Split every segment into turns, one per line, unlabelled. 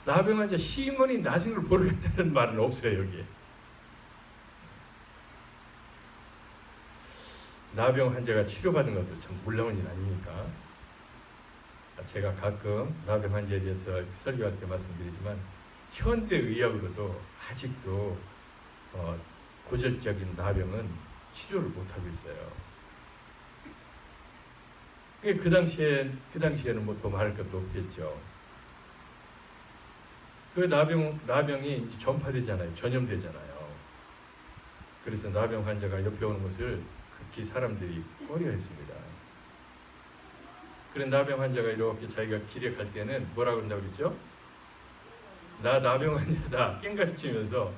나병 환자 시몬이 나신 걸 모르겠다는 말은 없어요. 여기에. 나병 환자가 치료받는 것도 참 놀라운 일 아닙니까? 제가 가끔 나병 환자에 대해서 설교할 때 말씀드리지만 현대 의학으로도 아직도 고질적인 나병은 치료를 못하고 있어요. 그 당시에는 뭐 더 말할 것도 없겠죠. 그 나병이 이제 전파되잖아요. 전염되잖아요. 그래서 나병 환자가 옆에 오는 것을 극히 사람들이 꺼려했습니다. 그런 나병 환자가 이렇게 자기가 길에 갈 때는 뭐라고 한다고 그랬죠? 나 나병 환자다 깽가치면서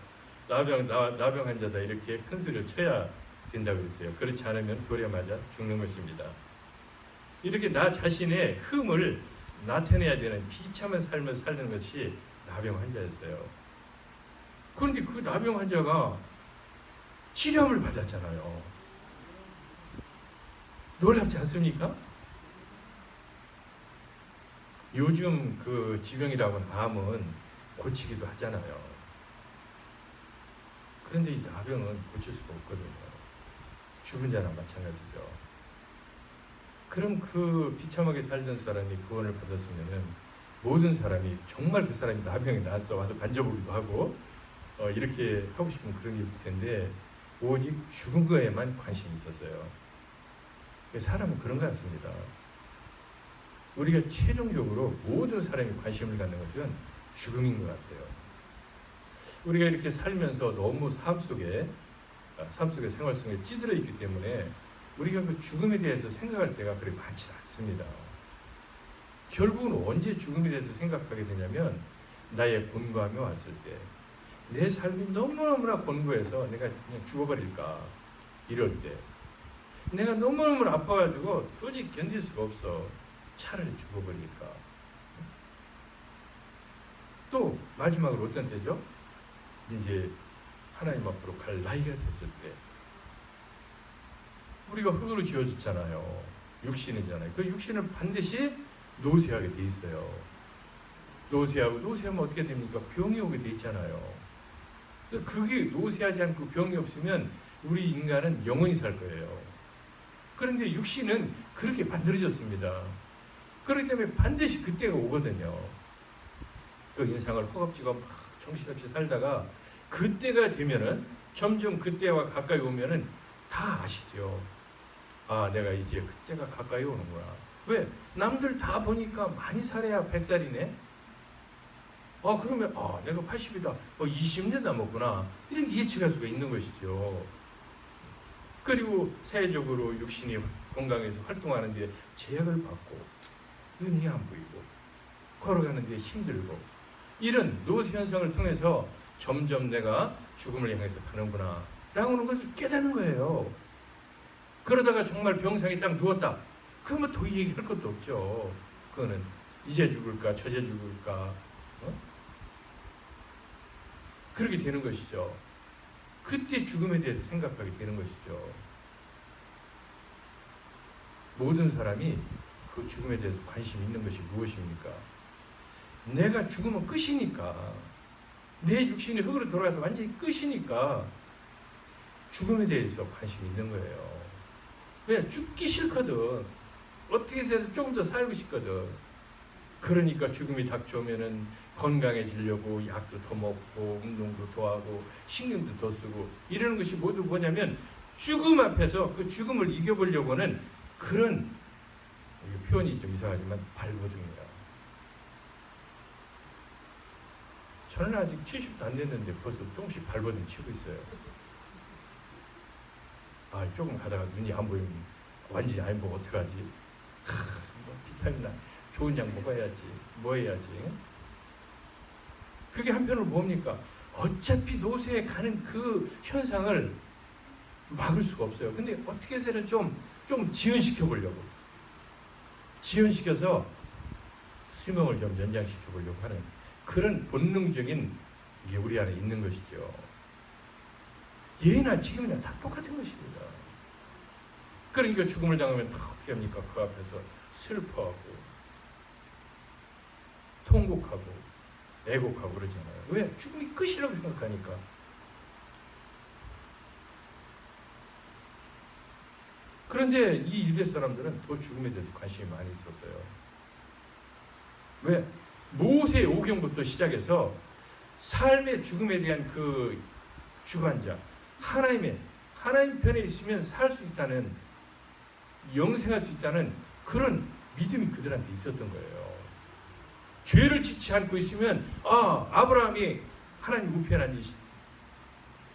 나병 환자다 이렇게 큰 소리를 쳐야 된다고 그랬어요. 그렇지 않으면 돌에 맞아 죽는 것입니다. 이렇게 나 자신의 흠을 나타내야 되는 비참한 삶을 살는 것이 나병 환자였어요. 그런데 그 나병 환자가 치료를 받았잖아요. 놀랍지 않습니까? 요즘 그 지병이라고는 암은 고치기도 하잖아요. 그런데 이 나병은 고칠 수가 없거든요. 죽은 자랑 마찬가지죠. 그럼 그 비참하게 살던 사람이 구원을 받았으면은 모든 사람이 정말 그 사람이 나병이 나서 와서 만져보기도 하고 이렇게 하고 싶은 그런 게 있을 텐데 오직 죽은 거에만 관심이 있었어요. 사람은 그런 것 같습니다. 우리가 최종적으로 모든 사람이 관심을 갖는 것은 죽음인 것 같아요. 우리가 이렇게 살면서 너무 삶 속에 생활 속에 찌들어 있기 때문에 우리가 그 죽음에 대해서 생각할 때가 그리 많지 않습니다. 결국은 언제 죽음에 대해서 생각하게 되냐면 나의 곤고함이 왔을 때, 내 삶이 너무너무나 곤고해서 내가 그냥 죽어버릴까 이럴 때, 내가 너무너무 아파가지고 도저히 견딜 수가 없어 차라리 죽어버릴까. 또 마지막으로 어떤 때죠? 이제 하나님 앞으로 갈 나이가 됐을 때, 우리가 흙으로 지어졌잖아요. 육신이잖아요. 그 육신은 반드시 노쇠하게 돼 있어요. 노쇠하면 어떻게 됩니까? 병이 오게 돼 있잖아요. 그게 노쇠하지 않고 병이 없으면 우리 인간은 영원히 살 거예요. 그런데 육신은 그렇게 만들어졌습니다. 그렇기 때문에 반드시 그때가 오거든요. 그 인생을 허겁지겁 막 정신없이 살다가 그때가 되면은 점점 그때와 가까이 오면은 다 아시죠. 아, 내가 이제 그때가 가까이 오는구나. 왜? 남들 다 보니까 많이 살아야 100살이네. 그러면 내가 80이다. 20년 남았구나. 이렇게 예측할 수가 있는 것이죠. 그리고 사회적으로 육신이 건강해서 활동하는 데 제약을 받고 눈이 안 보이고 걸어가는 데 힘들고 이런 노쇠 현상을 통해서 점점 내가 죽음을 향해서 가는구나 라고 하는 것을 깨닫는 거예요. 그러다가 정말 병상에 딱 누웠다. 그러면 더 얘기할 것도 없죠. 그거는 이제 죽을까 저제 죽을까 그렇게 되는 것이죠. 그때 죽음에 대해서 생각하게 되는 것이죠. 모든 사람이 그 죽음에 대해서 관심이 있는 것이 무엇입니까? 내가 죽으면 끝이니까, 내 육신이 흙으로 돌아가서 완전히 끝이니까 죽음에 대해서 관심이 있는 거예요. 왜? 죽기 싫거든. 어떻게 해서 조금 더 살고 싶거든. 그러니까 죽음이 닥쳐오면은 건강해지려고 약도 더 먹고 운동도 더 하고 신경도 더 쓰고 이러는 것이 모두 뭐냐면 죽음 앞에서 그 죽음을 이겨보려고 하는 그런, 표현이 좀 이상하지만 발버둥이다. 저는 아직 70도 안 됐는데 벌써 조금씩 발버둥 치고 있어요. 조금 가다가 눈이 안 보이면 완전히 안 보고 어떡하지? 비타민이나 좋은 약 먹어야지. 뭐 해야지? 그게 한편으로 뭡니까? 어차피 노쇠에 가는 그 현상을 막을 수가 없어요. 근데 어떻게 해서는 좀 지연시켜 보려고. 지연시켜서 수명을 좀 연장시켜 보려고 하는 그런 본능적인 게 우리 안에 있는 것이죠. 예나 지금이나 다 똑같은 것입니다. 그러니까 죽음을 당하면 다 어떻게 합니까? 그 앞에서 슬퍼하고 통곡하고 애곡하고 그러잖아요. 왜? 죽음이 끝이라고 생각하니까. 그런데 이 유대 사람들은 더 죽음에 대해서 관심이 많이 있었어요. 왜? 모세 오경부터 시작해서 삶의 죽음에 대한 그 주관자, 하나님 편에 있으면 살 수 있다는, 영생할 수 있다는 그런 믿음이 그들한테 있었던 거예요. 죄를 짓지 않고 있으면 아브라함이 하나님 우편에 앉으시,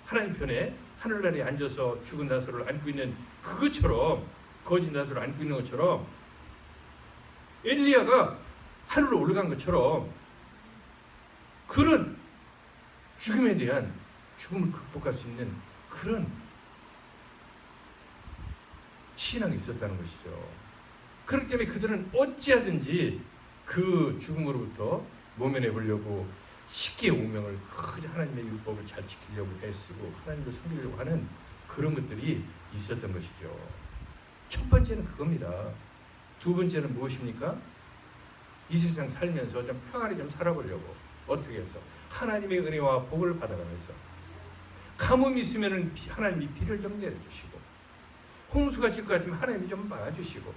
하나님 편에 하늘나라에 앉아서 죽은 나사로를 안고 있는 그것처럼, 거짓 나사로를 안고 있는 것처럼, 엘리야가 하늘로 올라간 것처럼 그런 죽음에 대한, 죽음을 극복할 수 있는 그런 신앙이 있었다는 것이죠. 그렇기 때문에 그들은 어찌하든지 그 죽음으로부터 모면해 보려고 쉽게 운명을, 하나님의 율법을 잘 지키려고 애쓰고 하나님을 섬기려고 하는 그런 것들이 있었던 것이죠. 첫 번째는 그겁니다. 두 번째는 무엇입니까? 이 세상 살면서 좀 평안히 좀 살아보려고. 어떻게 해서? 하나님의 은혜와 복을 받아가면서. 가뭄이 있으면 하나님이 비를 좀 내려주시고, 홍수가 질 것 같으면 하나님이 좀 막아주시고,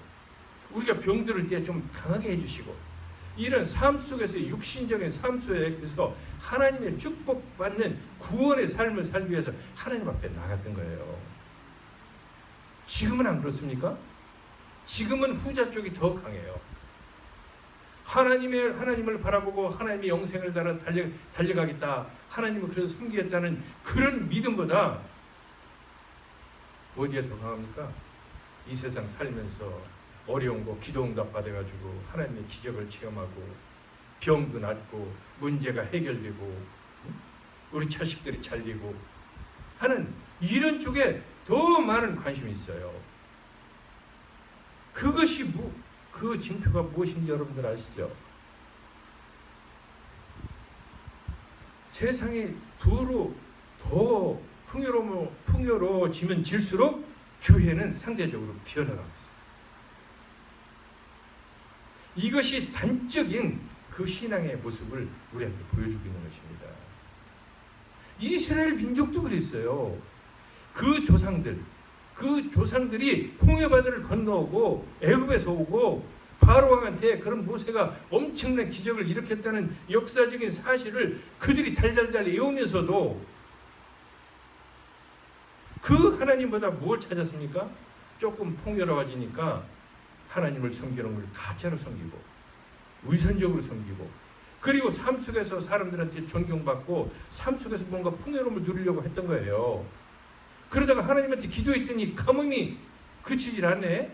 우리가 병들을 때 좀 강하게 해주시고, 이런 삶 속에서, 육신적인 삶 속에서 하나님의 축복받는 구원의 삶을 살기 위해서 하나님 앞에 나갔던 거예요. 지금은 안 그렇습니까? 지금은 후자 쪽이 더 강해요. 하나님을 바라보고 하나님의 영생을 따라 달려가겠다, 하나님을 그래서 섬기겠다는 그런 믿음보다 어디에 더 강합니까? 이 세상 살면서 어려운 거 기도응답 받아가지고 하나님의 기적을 체험하고, 병도 낫고, 문제가 해결되고, 우리 자식들이 잘되고 하는 이런 쪽에 더 많은 관심이 있어요. 그것이 그 징표가 무엇인지 여러분들 아시죠? 세상이 더 풍요로워지면 질수록 교회는 상대적으로 비어나가고 있어요. 이것이 단적인 그 신앙의 모습을 우리한테 보여주고 있는 것입니다. 이스라엘 민족도 그랬어요. 그 조상들이 홍해바다를 건너오고 애굽에서 오고 바로 왕한테 그런 모세가 엄청난 기적을 일으켰다는 역사적인 사실을 그들이 달달달 외우면서도 그 하나님보다 뭘 찾았습니까? 조금 풍요로워지니까 하나님을 섬기는 걸 가짜로 섬기고, 위선적으로 섬기고, 그리고 삶 속에서 사람들한테 존경받고 삶 속에서 뭔가 풍요로움을 누리려고 했던 거예요. 그러다가 하나님한테 기도했더니 가뭄이 그치질 않네.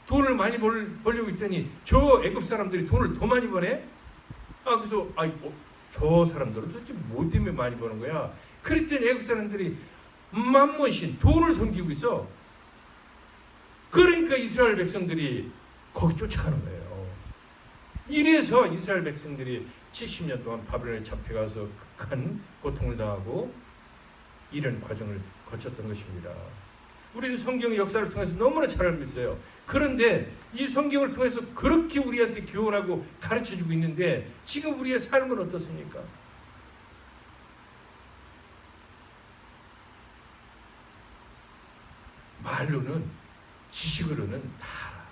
돈을 많이 벌려고 했더니 저 애굽 사람들이 돈을 더 많이 버네. 그래서 저 사람들은 도대체 뭐 때문에 많이 버는 거야? 그랬더니 애굽 사람들이 만몬신, 돈을 섬기고 있어. 그러니까 이스라엘 백성들이 거기 쫓아가는 거예요. 이래서 이스라엘 백성들이 70년 동안 바벨론에 잡혀가서 극한 고통을 당하고 이런 과정을 거쳤던 것입니다. 우리는 성경의 역사를 통해서 너무나 잘 알고 있어요. 그런데 이 성경을 통해서 그렇게 우리한테 교훈하고 가르쳐주고 있는데 지금 우리의 삶은 어떻습니까? 말로는, 지식으로는 다 알아.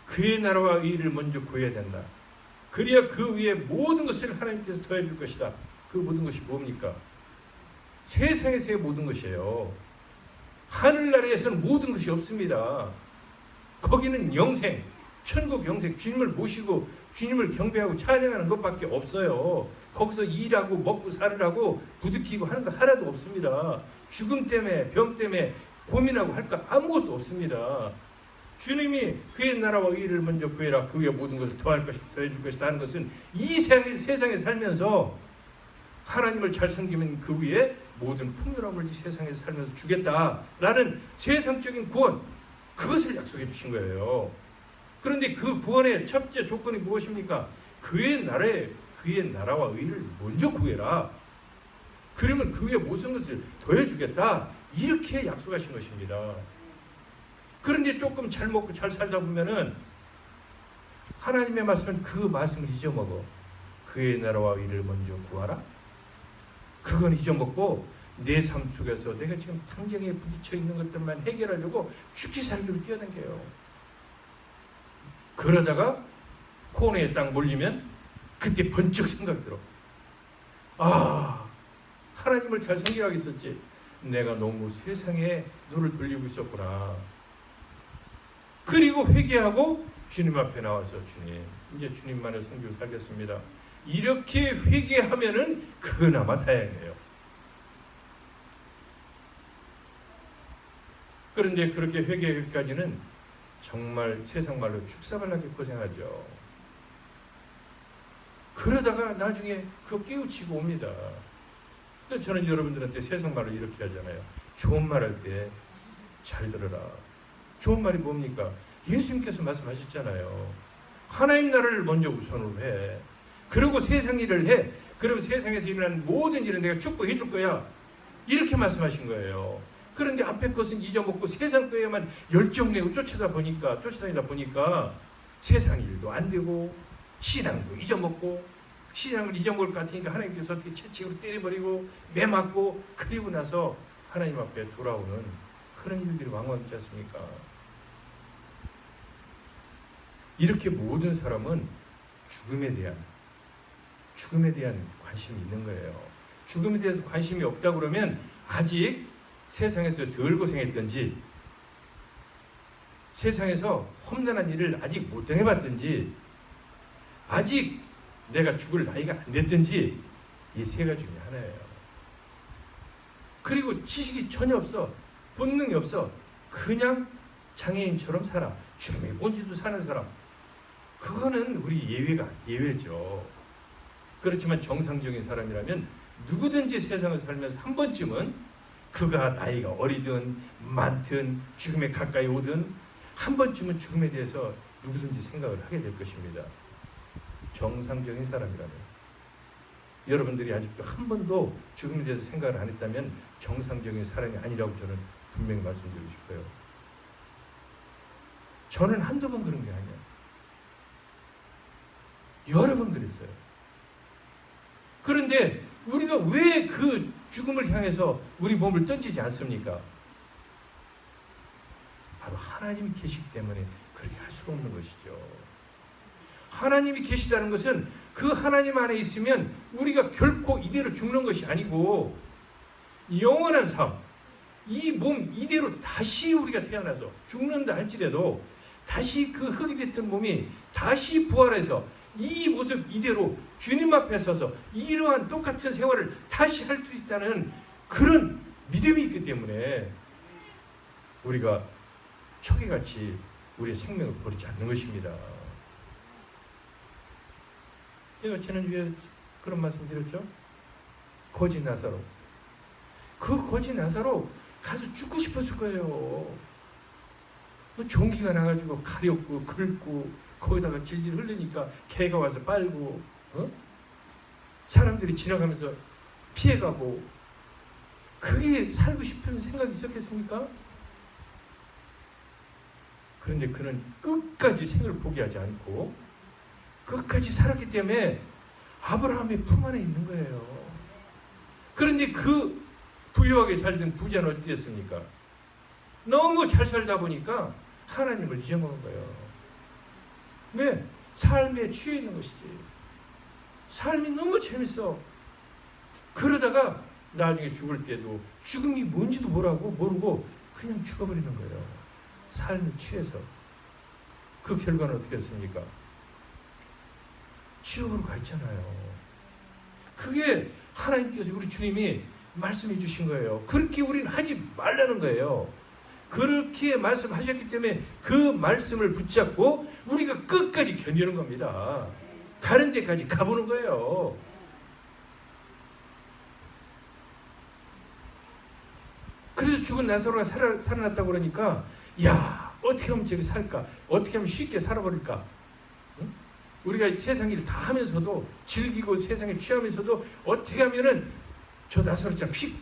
그의 나라와 의를 먼저 구해야 된다. 그래야 그 위에 모든 것을 하나님께서 더해줄 것이다. 그 모든 것이 뭡니까? 세상에서의 모든 것이에요. 하늘나라에서는 모든 것이 없습니다. 거기는 영생, 천국 영생, 주님을 모시고 주님을 경배하고 찬양하는 것밖에 없어요. 거기서 일하고 먹고 살으라고 부득이고 하는 거 하나도 없습니다. 죽음 때문에, 병 때문에 고민하고 할 거 아무것도 없습니다. 주님이 그의 나라와 의를 먼저 구해라. 그 위에 모든 것을 더해줄 것이다 하는 것은 이 세상에 살면서 하나님을 잘 섬기면 그 위에 모든 풍요로움을 이 세상에서 살면서 주겠다라는 세상적인 구원, 그것을 약속해 주신 거예요. 그런데 그 구원의 첫째 조건이 무엇입니까? 그의 나라와 의를 먼저 구해라. 그러면 그 위에 모든 것을 더해주겠다. 이렇게 약속하신 것입니다. 그런데 조금 잘 먹고 잘 살다 보면은 하나님의 말씀은 그 말씀을 잊어먹어. 그의 나라와 의를 먼저 구하라. 그건 잊어먹고 내 삶 속에서 내가 지금 당장에 부딪혀 있는 것들만 해결하려고 죽기 살기로 뛰어다녀요. 그러다가 코너에 딱 몰리면 그때 번쩍 생각 들어. 아, 하나님을 잘 섬기라고 했었지. 내가 너무 세상에 눈을 돌리고 있었구나. 그리고 회개하고 주님 앞에 나와서 주님, 이제 주님만을 섬기고 살겠습니다. 이렇게 회개하면은 그나마 다행이에요. 그런데 그렇게 회개하기까지는 정말 세상 말로 축사발나게 고생하죠. 그러다가 나중에 그거 깨우치고 옵니다. 저는 여러분들한테 세상 말로 이렇게 하잖아요. 좋은 말 할 때 잘 들어라. 좋은 말이 뭡니까? 예수님께서 말씀하셨잖아요. 하나님 나라를 먼저 우선으로 해. 그리고 세상 일을 해. 그럼 세상에서 일어나는 모든 일은 내가 축복해 줄 거야. 이렇게 말씀하신 거예요. 그런데 앞에 것은 잊어먹고 세상 거에만 열정내고 쫓아다니다 보니까 세상 일도 안 되고 신앙도 잊어먹고, 신앙을 잊어먹을 것 같으니까 하나님께서 어떻게 채찍으로 때려버리고 매맞고, 그리고 나서 하나님 앞에 돌아오는 그런 일들이 왕왕 있지 않습니까? 이렇게 모든 사람은 죽음에 대한 관심이 있는 거예요. 죽음에 대해서 관심이 없다 그러면 아직 세상에서 덜 고생했든지, 세상에서 험난한 일을 아직 못 당해봤든지, 아직 내가 죽을 나이가 안 됐든지, 이 세 가지 중에 하나예요. 그리고 지식이 전혀 없어. 본능이 없어. 그냥 장애인처럼 살아. 죽음이 뭔지도 사는 사람. 그거는 우리 예외죠. 그렇지만 정상적인 사람이라면 누구든지 세상을 살면서 한 번쯤은 그가 나이가 어리든 많든 죽음에 가까이 오든 한 번쯤은 죽음에 대해서 누구든지 생각을 하게 될 것입니다. 정상적인 사람이라면. 여러분들이 아직도 한 번도 죽음에 대해서 생각을 안 했다면 정상적인 사람이 아니라고 저는 분명히 말씀드리고 싶어요. 저는 한두 번 그런 게 아니에요. 여러 번 그랬어요. 그런데 우리가 왜 그 죽음을 향해서 우리 몸을 던지지 않습니까? 바로 하나님이 계시기 때문에 그렇게 할 수가 없는 것이죠. 하나님이 계시다는 것은 그 하나님 안에 있으면 우리가 결코 이대로 죽는 것이 아니고 영원한 삶, 이 몸 이대로 다시 우리가 태어나서 죽는다 할지라도 다시 그 흙이 됐던 몸이 다시 부활해서 이 모습 이대로 주님 앞에 서서 이러한 똑같은 생활을 다시 할 수 있다는 그런 믿음이 있기 때문에 우리가 초기같이 우리의 생명을 버리지 않는 것입니다. 제가 지난주에 그런 말씀 드렸죠. 거지 나사로. 그 거지 나사로 가서 죽고 싶었을 거예요. 종기가 나가지고 가렵고 긁고 거기다가 질질 흘리니까 개가 와서 빨고, 사람들이 지나가면서 피해가고, 그게 살고 싶은 생각이 있었겠습니까? 그런데 그는 끝까지 생을 포기하지 않고 끝까지 살았기 때문에 아브라함의 품 안에 있는 거예요. 그런데 그 부유하게 살던 부자는 어떻게 됐습니까? 너무 잘 살다 보니까 하나님을 잊어먹은 거예요. 왜? 삶에 취해 있는 것이지. 삶이 너무 재밌어. 그러다가 나중에 죽을 때도 죽음이 뭔지도 모르고 그냥 죽어버리는 거예요. 삶에 취해서. 그 결과는 어떻게 됐습니까? 지옥으로 가 있잖아요. 그게 하나님께서 우리 주님이 말씀해 주신 거예요. 그렇게 우리는 하지 말라는 거예요. 그렇게 말씀하셨기 때문에 그 말씀을 붙잡고 우리가 끝까지 견디는 겁니다. 가는 데까지 가보는 거예요. 그래서 죽은 나사로가 살아났다고 그러니까, 야, 어떻게 하면 저기 살까? 어떻게 하면 쉽게 살아버릴까? 응? 우리가 세상 일 다 하면서도, 즐기고 세상에 취하면서도 어떻게 하면은 저 나사로처럼 쉽게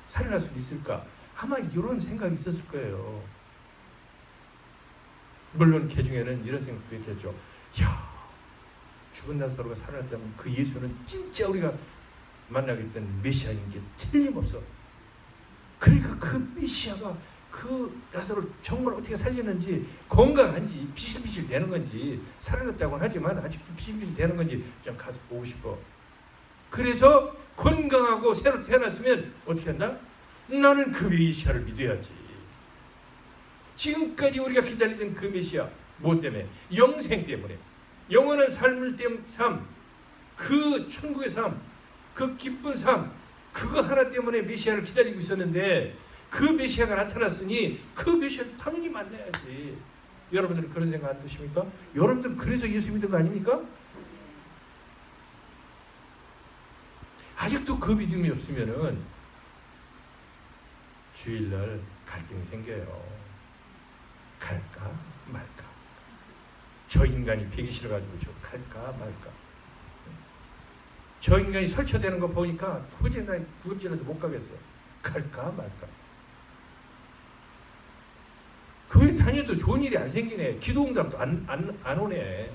살아날 수 있을까? 아마 이런 생각이 있었을 거예요. 물론 그 중에는 이런 생각도 있겠죠. 야, 죽은 나사로가 살아났다면 그 예수는 진짜 우리가 만나게 된 메시아인 게 틀림없어. 그러니까 그 메시아가 그 나사로를 정말 어떻게 살렸는지, 건강한지, 비실비실 되는 건지, 살아났다고는 하지만 아직도 비실비실 되는 건지 좀 가서 보고 싶어. 그래서 건강하고 새로 태어났으면 어떻게 한다? 나는 그 메시아를 믿어야지. 지금까지 우리가 기다리던 그 메시아, 무엇 때문에? 영생 때문에. 영원한 삶을 삶, 그 천국의 삶, 그 기쁜 삶, 그거 하나 때문에 메시아를 기다리고 있었는데 그 메시아가 나타났으니 그 메시아를 당연히 만나야지. 여러분들은 그런 생각 안 드십니까? 여러분들은 그래서 예수 믿은 거 아닙니까? 아직도 그 믿음이 없으면은 주일날 갈등이 생겨요. 갈까 말까. 저 인간이 배기 싫어가지고 저 갈까 말까. 저 인간이 설쳐되는 거 보니까 도저히 나 구급질러서 못 가겠어. 갈까 말까. 교회 다녀도 좋은 일이 안 생기네. 기도응답도 안 오네.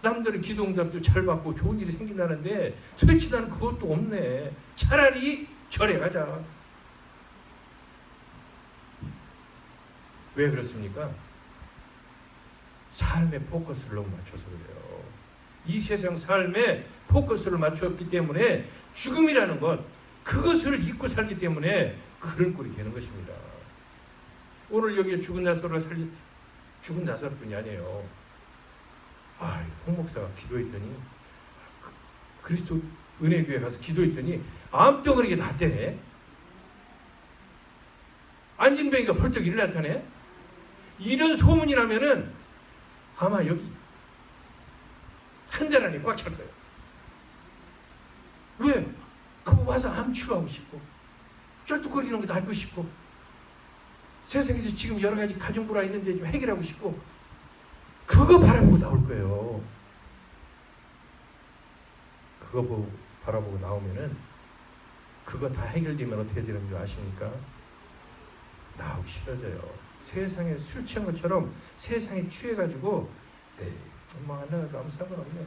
남들은 기도응답도 잘 받고 좋은 일이 생긴다는데 도대체 나는 그것도 없네. 차라리 절에 가자. 왜 그렇습니까? 삶의 포커스를 너무 맞춰서 그래요. 이 세상 삶에 포커스를 맞췄기 때문에 죽음이라는 것, 그것을 잊고 살기 때문에 그런 꼴이 되는 것입니다. 오늘 여기에 죽은 나사로가 죽은 나사로뿐이 아니에요. 홍 목사가 기도했더니 그리스도 은혜교회 가서 기도했더니 암덩어리가 났대네. 안진뱅이가 벌떡 일어났다네. 이런 소문이 나면은 아마 여기 한 달 안에 꽉 찰 거예요. 왜? 그거 와서 암 치료하고 싶고 쩔뚝거리는 거 낫고 싶고 세상에서 지금 여러 가지 가정불화 있는데 좀 해결하고 싶고 그거 바라보고 나올 거예요. 그거 바라보고 나오면은 그거 다 해결되면 어떻게 되는 줄 아십니까? 나오기 싫어져요. 세상에 술 취한 것처럼 세상에 취해가지고 엄마 안 나가도 아무 상관없네.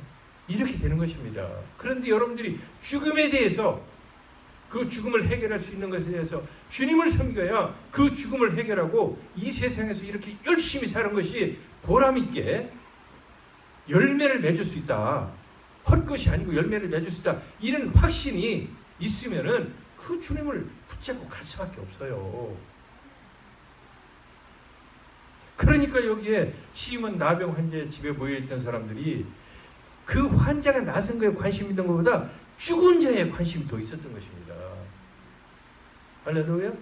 이렇게 되는 것입니다. 그런데 여러분들이 죽음에 대해서 그 죽음을 해결할 수 있는 것에 대해서 주님을 섬겨야 그 죽음을 해결하고 이 세상에서 이렇게 열심히 사는 것이 보람있게 열매를 맺을 수 있다. 헛것이 아니고 열매를 맺을 수 있다. 이런 확신이 있으면은 그 주님을 붙잡고 갈 수밖에 없어요. 그러니까 여기에 시몬 나병 환자의 집에 모여있던 사람들이 그 환자가 나선 거에 관심 있는 것보다 죽은 자에 관심이 더 있었던 것입니다. 할렐루야.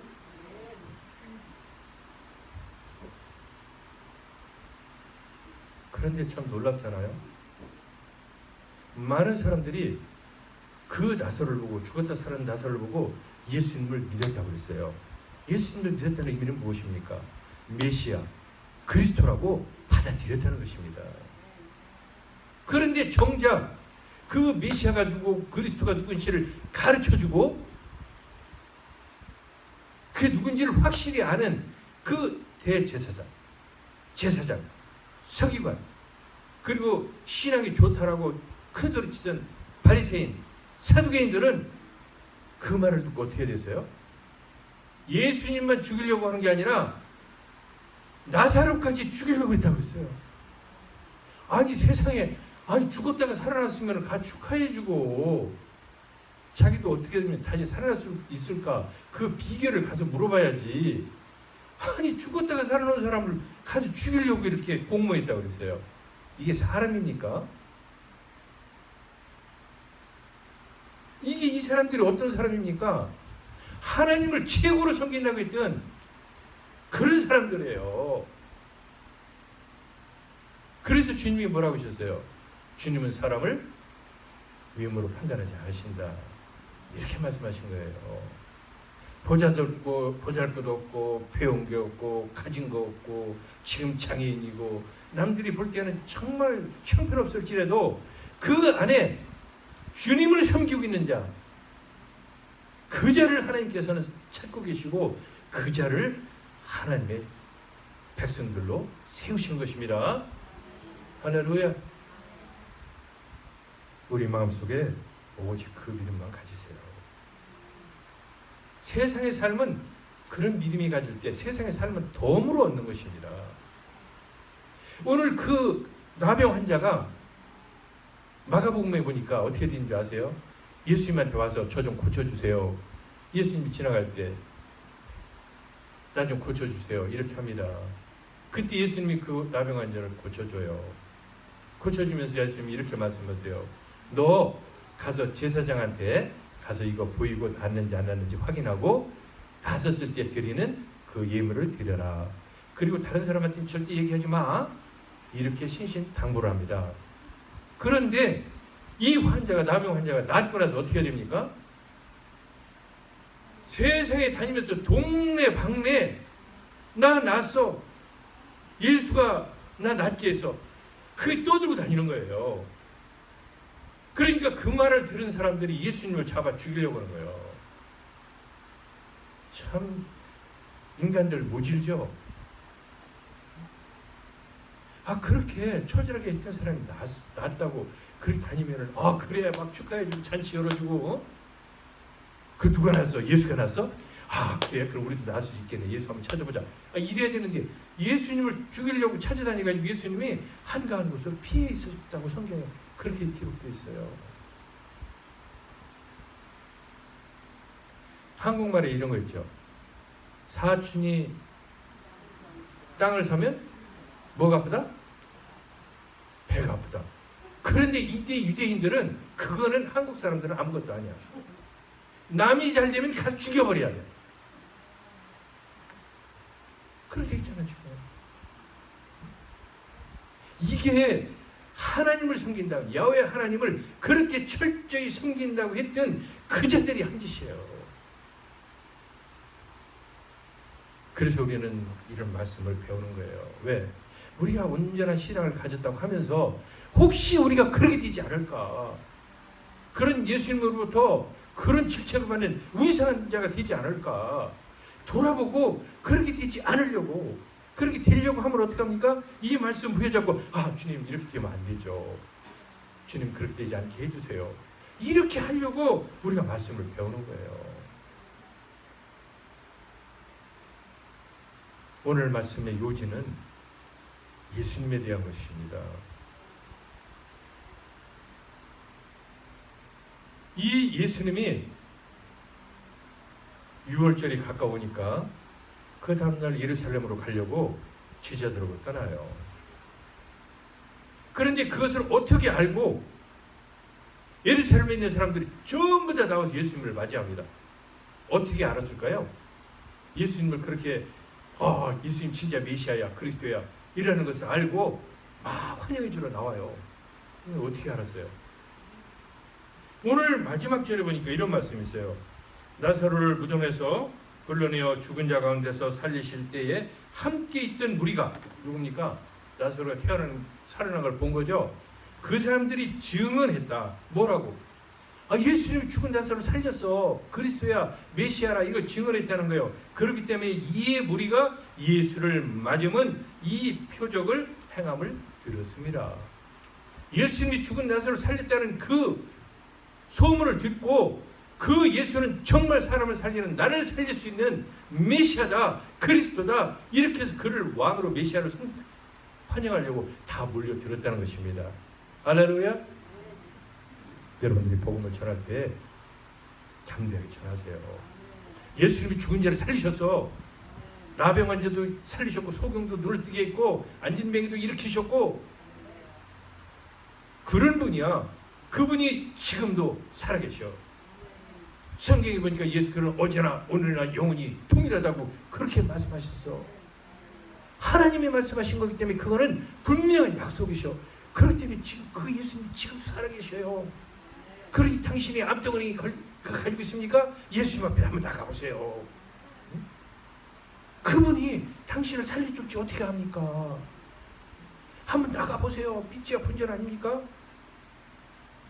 그런데 참 놀랍잖아요. 많은 사람들이 그 나사로를 보고 죽었다 살아난 나사로를 보고 예수님을 믿었다고 그랬어요. 예수님을 믿었다는 의미는 무엇입니까? 메시아, 그리스도라고 받아들였다는 것입니다. 그런데 정작 그 메시아가 누구고 그리스도가 누군지를 가르쳐주고 그 누군지를 확실히 아는 그 대제사장, 제사장, 서기관, 그리고 신앙이 좋다라고 큰 소리 치던 바리새인, 사두개인들은 그 말을 듣고 어떻게 되세요? 예수님만 죽이려고 하는 게 아니라 나사로까지 죽이려고 했다고 했어요. 아니 세상에 죽었다가 살아났으면 같이 축하해주고 자기도 어떻게 되면 다시 살아날 수 있을까 그 비결을 가서 물어봐야지. 아니 죽었다가 살아난 사람을 가서 죽이려고 이렇게 공모했다고 그랬어요. 이게 사람입니까? 이게 이 사람들이 어떤 사람입니까? 하나님을 최고로 섬긴다고 했던 그런 사람들이에요. 그래서 주님이 뭐라고 하셨어요? 주님은 사람을 외모로 판단하지 않으신다. 이렇게 말씀하신 거예요. 보잘것 없고 배운 게 없고 가진 거 없고 지금 장애인이고 남들이 볼 때는 정말 형편없을지라도 그 안에 주님을 섬기고 있는 자, 그 자를 하나님께서는 찾고 계시고 그 자를 하나님의 백성들로 세우신 것입니다. 할렐루야. 우리 마음속에 오직 그 믿음만 가지세요. 세상의 삶은 그런 믿음이 가질 때 세상의 삶은 덤으로 얻는 것입니다. 오늘 그 나병 환자가 마가복음에 보니까 어떻게 되는 줄 아세요? 예수님한테 와서 저 좀 고쳐주세요. 예수님이 지나갈 때 나 좀 고쳐주세요. 이렇게 합니다. 그때 예수님이 그 나병 환자를 고쳐줘요. 고쳐주면서 예수님이 이렇게 말씀하세요. 너 가서 제사장한테 가서 이거 보이고 낫는지 안 낫는지 확인하고 나섰을 때 드리는 그 예물을 드려라. 그리고 다른 사람한테는 절대 얘기하지 마. 이렇게 신신당부를 합니다. 그런데 이 환자가 나병 환자가 낫고 나서 어떻게 됩니까? 세상에 다니면서 동네 방네 나 낫어. 예수가 나 낫게 해서 그 떠들고 다니는 거예요. 그러니까 그 말을 들은 사람들이 예수님을 잡아 죽이려고 하는 거예요. 참 인간들 모질죠. 그렇게 처절하게 있던 사람이 낫다고 그렇게 다니면은 그래 막 축하해주고 잔치 열어주고 그 누가 났어? 예수가 났어? 그래 그럼 우리도 나을 수 있겠네. 예수 한번 찾아보자. 이래야 되는데 예수님을 죽이려고 찾아다니가지고 예수님이 한가한 곳으로 피해 있었다고 성경에 그렇게 기록되어 있어요. 한국말에 이런 거 있죠. 사촌이 땅을 사면 뭐가 아프다? 배가 아프다. 그런데 이때 유대인들은 그거는 한국 사람들은 아무것도 아니야. 남이 잘 되면 가서 죽여버려야 돼. 그렇게 있잖아 지금. 이게 하나님을 섬긴다고 야훼 하나님을 그렇게 철저히 섬긴다고 했던 그자들이 한 짓이에요. 그래서 우리는 이런 말씀을 배우는 거예요. 왜? 우리가 온전한 신앙을 가졌다고 하면서 혹시 우리가 그렇게 되지 않을까? 그런 예수님으로부터 그런 질책을 받는 위선한 자가 되지 않을까? 돌아보고 그렇게 되지 않으려고, 그렇게 되려고 하면 어떻게 합니까? 이 말씀 부여잡고 주님 이렇게 되면 안 되죠. 주님 그렇게 되지 않게 해주세요. 이렇게 하려고 우리가 말씀을 배우는 거예요. 오늘 말씀의 요지는 예수님에 대한 것입니다. 이 예수님이 6월절이 가까우니까 그 다음날 예루살렘으로 가려고 제자들하고 떠나요. 그런데 그것을 어떻게 알고 예루살렘에 있는 사람들이 전부 다 나와서 예수님을 맞이합니다. 어떻게 알았을까요? 예수님을 그렇게 예수님 진짜 메시아야 그리스도야 이라는 것을 알고 막 환영해 주러 나와요. 어떻게 알았어요? 오늘 마지막 절에 보니까 이런 말씀이 있어요. 나사로를 무덤에서 불러내어 죽은 자 가운데서 살리실 때에 함께 있던 무리가 누굽니까? 나사로가 살아난 걸 본 거죠. 그 사람들이 증언했다. 뭐라고? 예수님이 죽은 나사로를 살렸어. 그리스도야 메시아라 이걸 증언했다는 거예요. 그렇기 때문에 이에 무리가 예수를 맞으면 이 표적을 행함을 들었습니다. 예수님이 죽은 나사로를 살렸다는 그 소문을 듣고 그 예수는 정말 사람을 살리는 나를 살릴 수 있는 메시아다 그리스도다 이렇게 해서 그를 왕으로 메시아로 환영하려고 다 몰려들었다는 것입니다. 할렐루야. 여러분들이 복음을 전할 때 담대하게 전하세요. 예수님이 죽은 자를 살리셔서 나병 환자도 살리셨고 소경도 눈을 뜨게 했고 안진뱅이도 일으키셨고 그런 분이야. 그분이 지금도 살아계셔. 성경에 보니까 예수께서는 어제나 오늘이나 영원히 동일하다고 그렇게 말씀하셨어. 하나님이 말씀하신 거기 때문에 그거는 분명한 약속이셔. 그렇기 때문에 지금 그 예수님이 지금도 살아계셔요. 그러니 당신이 암덩어리 가지고 있습니까? 예수님 앞에 한번 나가보세요. 그분이 당신을 살려줄지 어떻게 합니까? 한번 나가보세요. 믿지야 본전 아닙니까?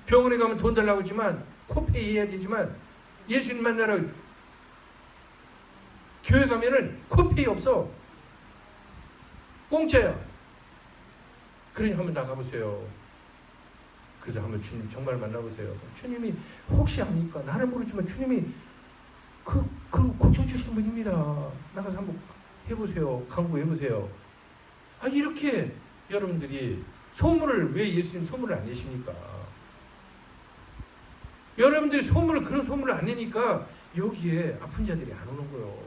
병원에 가면 돈 달라고 하지만 코페이 해야 되지만 예수님 만나러 교회 가면은 코페이 없어. 공짜야. 그러니 한번 나가보세요. 그래서 한번 주님 정말 만나보세요. 주님이 혹시 압니까? 나는 모르지만 주님이 그 고쳐주신 분입니다. 나가서 한번 해보세요. 강구해보세요. 이렇게 여러분들이 소문을, 왜 예수님 소문을 안 내십니까? 여러분들이 그런 소문을 안 내니까 여기에 아픈 자들이 안 오는 거예요.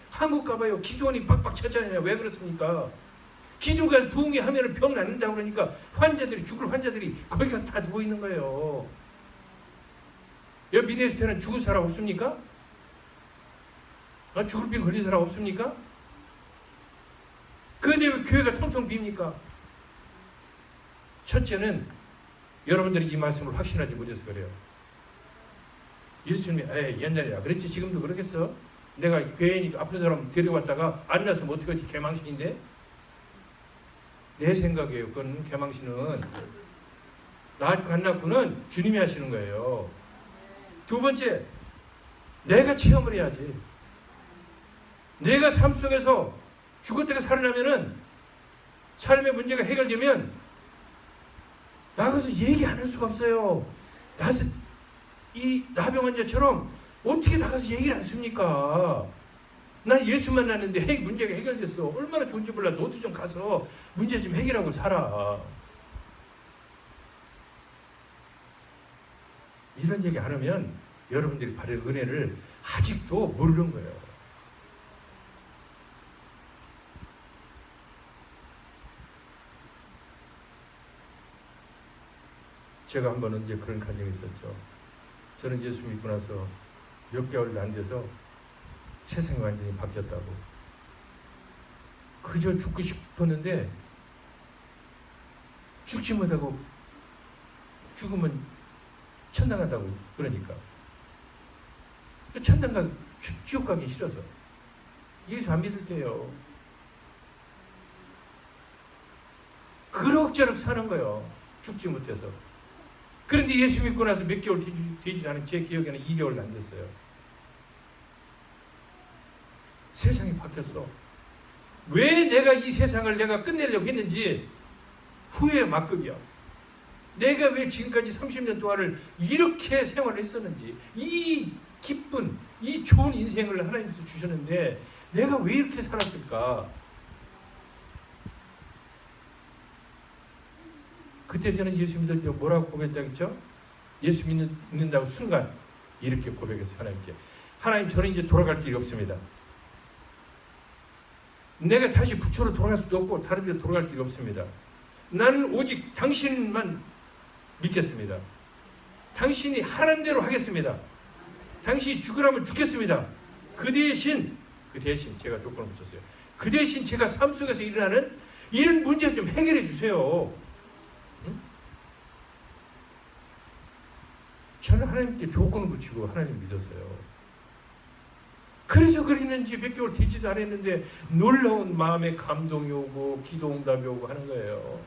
한국 가봐요. 기도원이 빡빡 찼잖아요. 왜 그렇습니까? 기도가 부흥이 하면 병 낫는다고 그러니까 죽을 환자들이 거기 다 누워 있는 거예요. 여기 미네스트에는 죽을 사람 없습니까? 죽을 병 걸린 사람 없습니까? 그런데 왜 교회가 텅텅 빕니까? 첫째는 여러분들이 이 말씀을 확신하지 못해서 그래요. 예수님이 옛날이야 그랬지 지금도 그러겠어? 내가 괜히 아픈 사람 데려왔다가 안 났으면 어떡하지? 개망신인데? 내 생각이에요. 그건 개망신은 낳고 안 낳고는 주님이 하시는 거예요. 두 번째, 내가 체험을 해야지. 내가 삶 속에서 죽었다가 살아나면은 삶의 문제가 해결되면 나가서 얘기 안 할 수가 없어요. 이 나병 환자처럼 어떻게 나가서 얘기를 안 씁니까? 난 예수 만났는데 문제가 해결됐어. 얼마나 좋은지 몰라. 너도 좀 가서 문제 좀 해결하고 살아. 이런 얘기 안 하면 여러분들이 받은 은혜를 아직도 모르는 거예요. 제가 한 번은 이제 그런 감정이 있었죠. 저는 예수 믿고 나서 몇 개월도 안 돼서 세상이 완전히 바뀌었다고. 그저 죽고 싶었는데 죽지 못하고 죽으면 천당 간다고 그러니까. 천당 지옥 가기 싫어서. 예수 안 믿을 때요. 그럭저럭 사는 거예요. 죽지 못해서. 그런데 예수 믿고 나서 몇 개월 되지 않은 제 기억에는 2개월도 안 됐어요. 세상이 바뀌었어. 왜 내가 이 세상을 내가 끝내려고 했는지 후회의 막급이야. 내가 왜 지금까지 30년 동안을 이렇게 생활을 했었는지, 이 기쁜, 이 좋은 인생을 하나님께서 주셨는데 내가 왜 이렇게 살았을까? 그때 저는 예수 믿을 때 뭐라고 고백했죠? 예수 믿는다고 순간 이렇게 고백했어요. 하나님께. 하나님, 저는 이제 돌아갈 길이 없습니다. 내가 다시 부처로 돌아갈 수도 없고 다른 데로 돌아갈 길이 없습니다. 나는 오직 당신만 믿겠습니다. 당신이 하라는 대로 하겠습니다. 당신이 죽으라면 죽겠습니다. 그 대신 제가 조건을 붙였어요. 그 대신 제가 삶 속에서 일어나는 이런 문제 좀 해결해 주세요. 응? 저는 하나님께 조건을 붙이고 하나님 믿었어요. 그래서 그랬는지 몇 개월 되지도 않았는데 놀라운 마음의 감동이 오고 기도 응답이 오고 하는 거예요.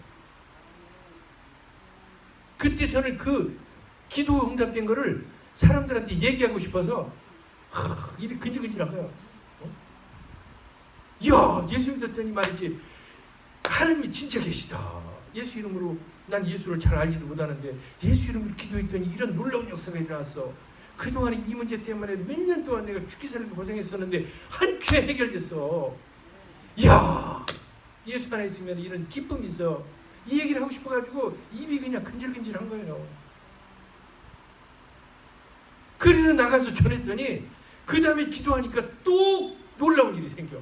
그때 저는 그 기도 응답된 거를 사람들한테 얘기하고 싶어서 입이 근질근질한 거예요. 이야, 예수 믿었더니 말이지 하나님이 진짜 계시다. 예수 이름으로, 난 예수를 잘 알지도 못하는데 예수 이름으로 기도했더니 이런 놀라운 역사가 일어났어. 그동안에 이 문제 때문에 몇 년 동안 내가 죽기 살기 고생했었는데 한 큐에 해결됐어. 이야, 예수 안에 있으면 이런 기쁨이 있어. 이 얘기를 하고 싶어가지고 입이 그냥 근질근질한 거예요. 그래서 나가서 전했더니 그 다음에 기도하니까 또 놀라운 일이 생겨.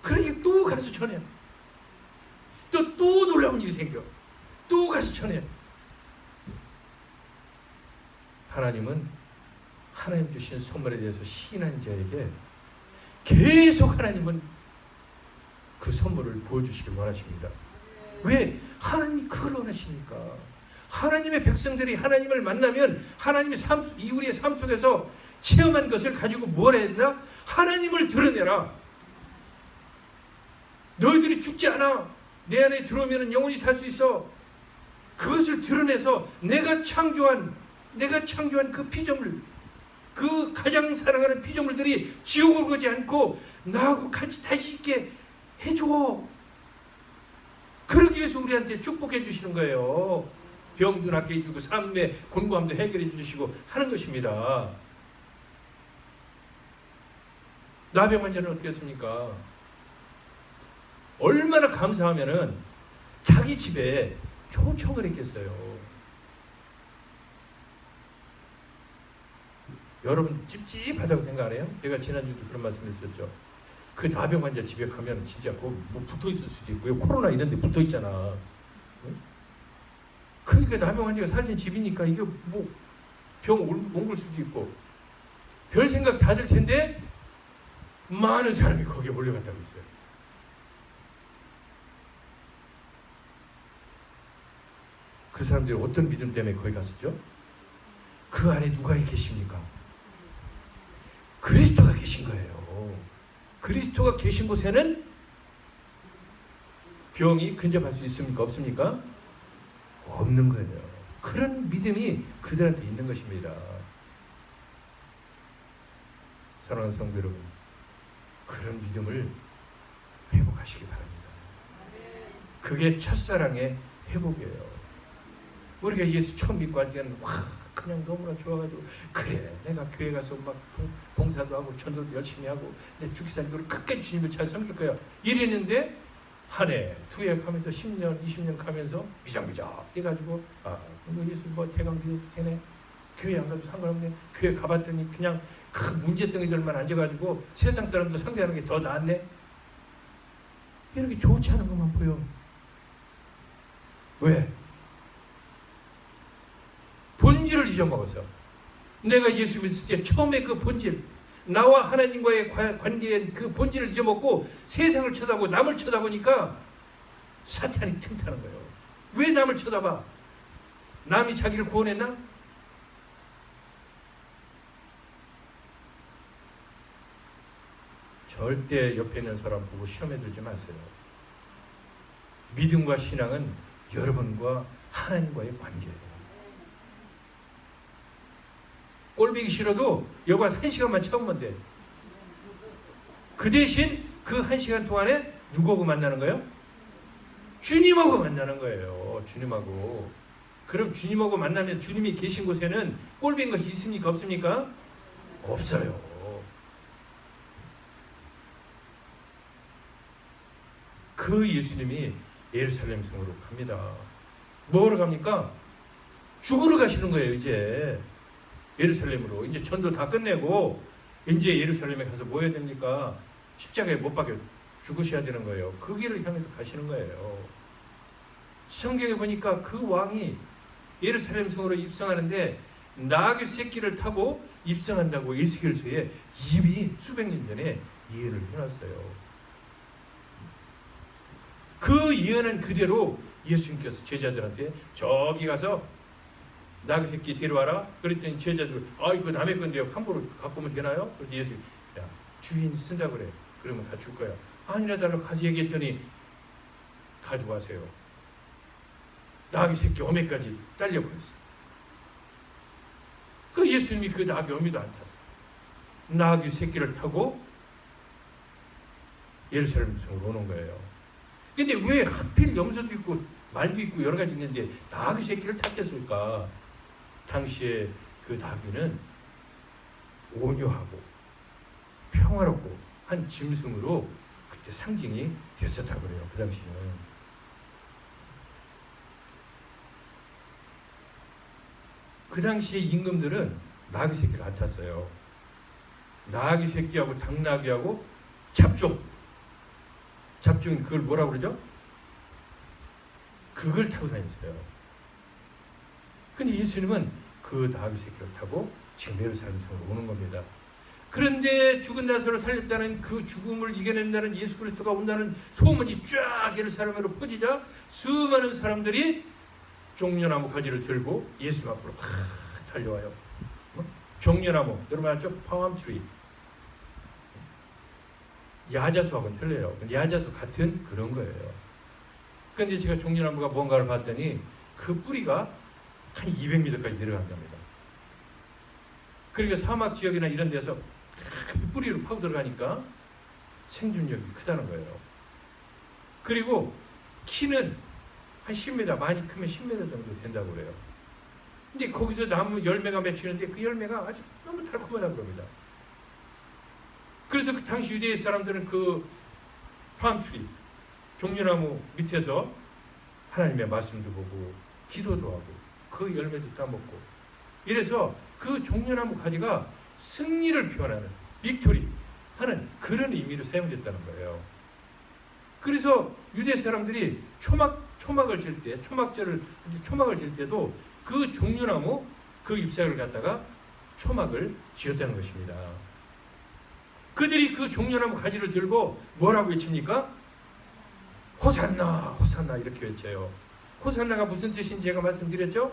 그러니까 또 가서 전해. 또 놀라운 일이 생겨. 또 가서 전해. 하나님은 하나님 주신 선물에 대해서 시인한 자에게 계속 하나님은 그 선물을 보여주시길 원하십니다. 왜? 하나님이 그걸 원하시니까. 하나님의 백성들이 하나님을 만나면 하나님의 우리의 삶 속에서 체험한 것을 가지고 뭘 해야 되나? 하나님을 드러내라. 너희들이 죽지 않아. 내 안에 들어오면 영원히 살 수 있어. 그것을 드러내서 내가 창조한 그 피조물, 그 가장 사랑하는 피조물들이 지옥을 가지 않고 나하고 같이 다시 있게 해줘. 그러기 위해서 우리한테 축복해 주시는 거예요. 병도 낫게 해주고 삶의 곤고함도 해결해 주시고 하는 것입니다. 나병 환자는 어떻게 했습니까? 얼마나 감사하면은 자기 집에 초청을 했겠어요. 여러분 찝찝하다고 생각 안 해요? 제가 지난주도 그런 말씀했었죠. 그 나병 환자 집에 가면 진짜 뭐 붙어 있을 수도 있고요. 코로나 이런 데 붙어 있잖아. 그러니까 나병 환자가 살던 집이니까 이게 뭐 병 옮길 수도 있고 별 생각 다 들 텐데 많은 사람이 거기에 몰려갔다고 있어요. 그 사람들이 어떤 믿음 때문에 거기 갔었죠? 그 안에 누가 계십니까? 그리스도가 계신 거예요. 그리스도가 계신 곳에는 병이 근접할 수 있습니까? 없습니까? 없는 거예요. 그런 믿음이 그들한테 있는 것입니다. 사랑하는 성도 여러분, 그런 믿음을 회복하시기 바랍니다. 그게 첫사랑의 회복이에요. 우리가 예수 처음 믿고 할 때는 그냥 너무나 좋아가지고 그래 내가 교회 가서 막 봉사도 하고 전도도 열심히 하고 내 주기사님들을 끝까지 주님을 잘 섬길 거야 이랬는데 한 해, 두 해 가면서 10년, 20년 가면서 미적미적 해가지고 예수 뭐 대강 믿어도 되네, 교회 안 가도 상관없네, 교회 가봤더니 그냥 큰 문제덩이들만 앉아가지고 세상 사람도 상대하는 게 더 낫네, 이렇게 좋지 않은 것만 보여. 왜? 본질을 잊어먹어서. 내가 예수 믿을 때 처음에 그 본질, 나와 하나님과의 관계의 그 본질을 잊어먹고 세상을 쳐다보고 남을 쳐다보니까 사탄이 틈타는 거예요. 왜 남을 쳐다봐? 남이 자기를 구원했나? 절대 옆에 있는 사람 보고 시험에 들지 마세요. 믿음과 신앙은 여러분과 하나님과의 관계예요. 꼴보기 싫어도 여기 와서 1시간만 참으면 돼. 그 대신 그 1시간 동안에 누구하고 만나는 거예요? 주님하고 만나는 거예요. 주님하고. 그럼 주님하고 만나면 주님이 계신 곳에는 꼴보인 것이 있습니까? 없습니까? 없어요. 그 예수님이 예루살렘 성으로 갑니다. 뭐하러 갑니까? 죽으러 가시는 거예요. 이제 예루살렘으로. 이제 전도 다 끝내고 이제 예루살렘에 가서 뭐 해야 됩니까? 십자가에 못 박혀 죽으셔야 되는 거예요. 그 길을 향해서 가시는 거예요. 성경에 보니까 그 왕이 예루살렘 성으로 입성하는데 나귀 새끼를 타고 입성한다고 에스겔서에 이미 수백 년 전에 예언을 해놨어요. 그 예언은 그대로 예수님께서 제자들한테 저기 가서 나귀 새끼 데려와라. 그랬더니 제자들 이거 남의 건데요. 함부로 갖고 오면 되나요? 그래서 예수 야 주인 쓴다 그래. 그러면 다 줄 거야. 아니라 달라 가서 얘기했더니 가져가세요. 나귀 새끼 어미까지 딸려버렸어. 그 예수님이 그 나귀 어미도 안 탔어. 나귀 새끼를 타고 예루살렘 성으로 오는 거예요. 근데 왜 하필 염소도 있고 말도 있고 여러 가지 있는데 나귀 새끼를 탔겠을까? 당시에 그 나귀는 온유하고 평화롭고 한 짐승으로 그때 상징이 됐었다고 그래요. 그 당시는. 그 당시에 임금들은 나귀 새끼를 안 탔어요. 나귀 새끼하고 당나귀하고 잡종이 그걸 뭐라고 그러죠? 그걸 타고 다녔어요. 근데 예수님은 그 나귀 새끼를 타고 지금 예루살렘 성으로 오는 겁니다. 그런데 죽은 나사로를 살렸다는 그 죽음을 이겨낸다는 예수 그리스도가 온다는 소문이 쫙 예루살렘으로 퍼지자 수많은 사람들이 종려나무 가지를 들고 예수 앞으로 막 달려와요. 종려나무, 여러분 알죠? 파암트리. 야자수하고는 틀려요. 야자수 같은 그런 거예요. 그런데 제가 종려나무가 뭔가를 봤더니 그 뿌리가 한 200m까지 내려간답니다. 그러니까 사막 지역이나 이런 데서 뿌리로 파고 들어가니까 생존력이 크다는 거예요. 그리고 키는 한 10m, 많이 크면 10m 정도 된다고 그래요. 근데 거기서 나무 열매가 맺히는데 그 열매가 아주 너무 달콤하다고 그럽니다. 그래서 그 당시 유대의 사람들은 그 팜트리, 종려나무 밑에서 하나님의 말씀도 보고 기도도 하고 그 열매도 따먹고, 이래서 그 종려나무 가지가 승리를 표현하는, 빅토리 하는 그런 의미로 사용됐다는 거예요. 그래서 유대 사람들이 초막을 질 때, 초막을 질 때도 그 종려나무 그 잎사귀를 갖다가 초막을 지었다는 것입니다. 그들이 그 종려나무 가지를 들고 뭐라고 외칩니까? 호산나, 호산나 이렇게 외쳐요. 호산나가 무슨 뜻인지 제가 말씀드렸죠?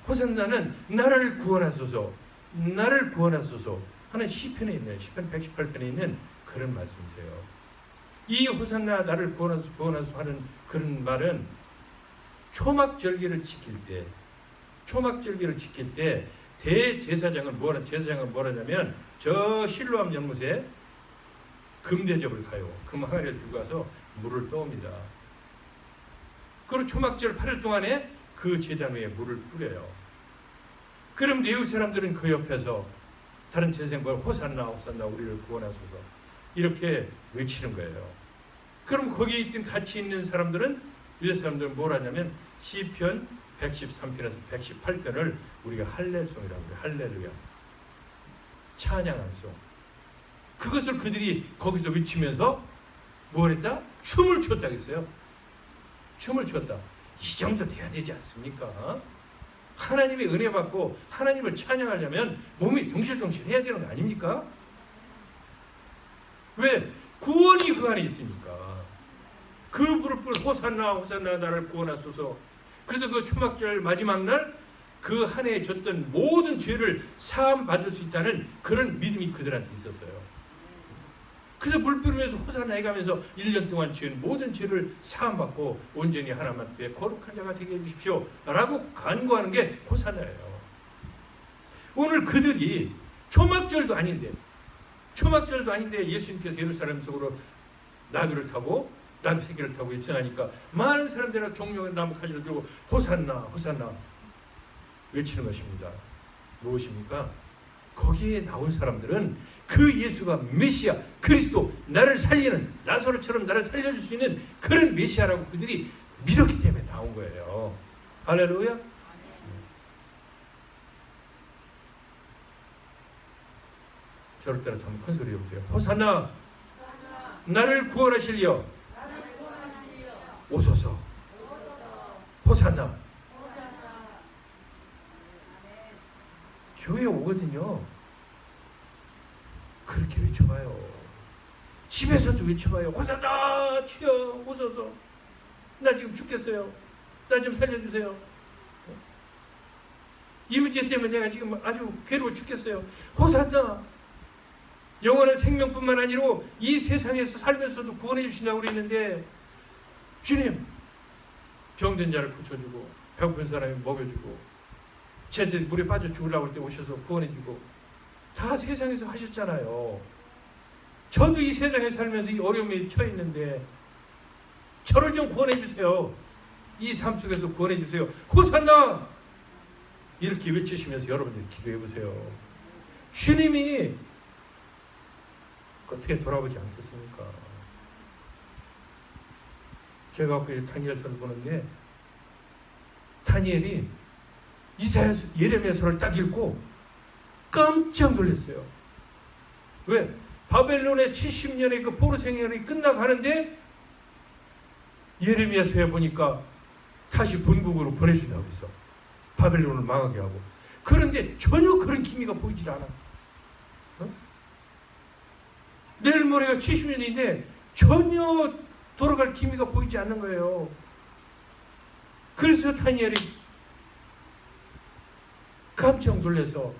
호산나는 나를 구원하소서, 나를 구원하소서 하는 시편에 있는, 시편 118편에 있는 그런 말씀이세요. 이 호산나 나를 구원하소서 하는 그런 말은 초막절기를 지킬 때 대제사장은 뭐라냐면 저 실로암 연못에 금대접을 가요. 금 항아리를 들고 가서 물을 떠옵니다. 그리고 초막절 8일 동안에 그 제단 위에 물을 뿌려요. 그럼 레위 사람들은 그 옆에서 다른 제사장들 호산나 호산나 우리를 구원하소서 이렇게 외치는 거예요. 그럼 거기에 있던 같이 있는 사람들은, 유대 사람들은 뭘 하냐면 시편 113편에서 118편을 우리가 할렐송이라고 해요. 할렐루야, 찬양한 송. 그것을 그들이 거기서 외치면서 뭘 했다? 춤을 췄다 했어요. 춤을 췄다. 이 정도 돼야 되지 않습니까? 하나님의 은혜 받고 하나님을 찬양하려면 몸이 덩실덩실 해야 되는 거 아닙니까? 왜? 구원이 그 안에 있으니까. 그 불을 뿌려 호산나 호산나 나를 구원하소서. 그래서 그 초막절 마지막 날 그 한 해에 졌던 모든 죄를 사함 받을 수 있다는 그런 믿음이 그들한테 있었어요. 그래서 물 뿌리면서 호산나 해가면서 1년 동안 지은 모든 죄를 사함 받고 온전히 하나님 앞에 거룩한 자가 되게 해주십시오 라고 간구하는 게 호산나예요. 오늘 그들이 초막절도 아닌데 예수님께서 예루살렘 속으로 나귀 새끼를 타고 입성하니까 많은 사람들이 종려나무 가지를 들고 호산나 호산나 외치는 것입니다. 무엇입니까? 거기에 나온 사람들은 그 예수가 메시아, 그리스도, 나를 살리는, 나사로처럼 나를 살려줄 수 있는 그런 메시아라고 그들이 믿었기 때문에 나온 거예요. 할렐루야. 저를 따라서 한번 큰 소리 해보세요. 호산나, 나를 구원하시려 오소서. 호산나. 교회에 오거든요. 그렇게 외쳐봐요. 집에서도 외쳐봐요. 호산나 주여 오소서. 나 지금 죽겠어요. 나 좀 살려주세요. 이 문제 때문에 내가 지금 아주 괴로워 죽겠어요. 호산나. 영원한 생명뿐만 아니라 이 세상에서 살면서도 구원해 주신다고 그랬는데, 주님, 병든 자를 고쳐주고 배고픈 사람이 먹여주고 제자들이 물에 빠져 죽으려고 할 때 오셔서 구원해주고 다 세상에서 하셨잖아요. 저도 이 세상에 살면서 이 어려움에 처해 있는데 저를 좀 구원해주세요. 이 삶 속에서 구원해주세요. 호산나! 이렇게 외치시면서 여러분들이 기도해보세요. 주님이 어떻게 돌아보지 않겠습니까? 제가 그 다니엘서를 보는데 다니엘이 이사야서, 예레미야서를 딱 읽고 깜짝 놀랐어요. 왜? 바벨론의 70년의 그 포로 생활이 끝나가는데 예레미야서에 보니까 다시 본국으로 보내준다고 했어. 바벨론을 망하게 하고. 그런데 전혀 그런 기미가 보이질 않아. 내일 모레가 70년인데 전혀 돌아갈 기미가 보이지 않는 거예요. 그래서 다니엘이 깜짝 놀라서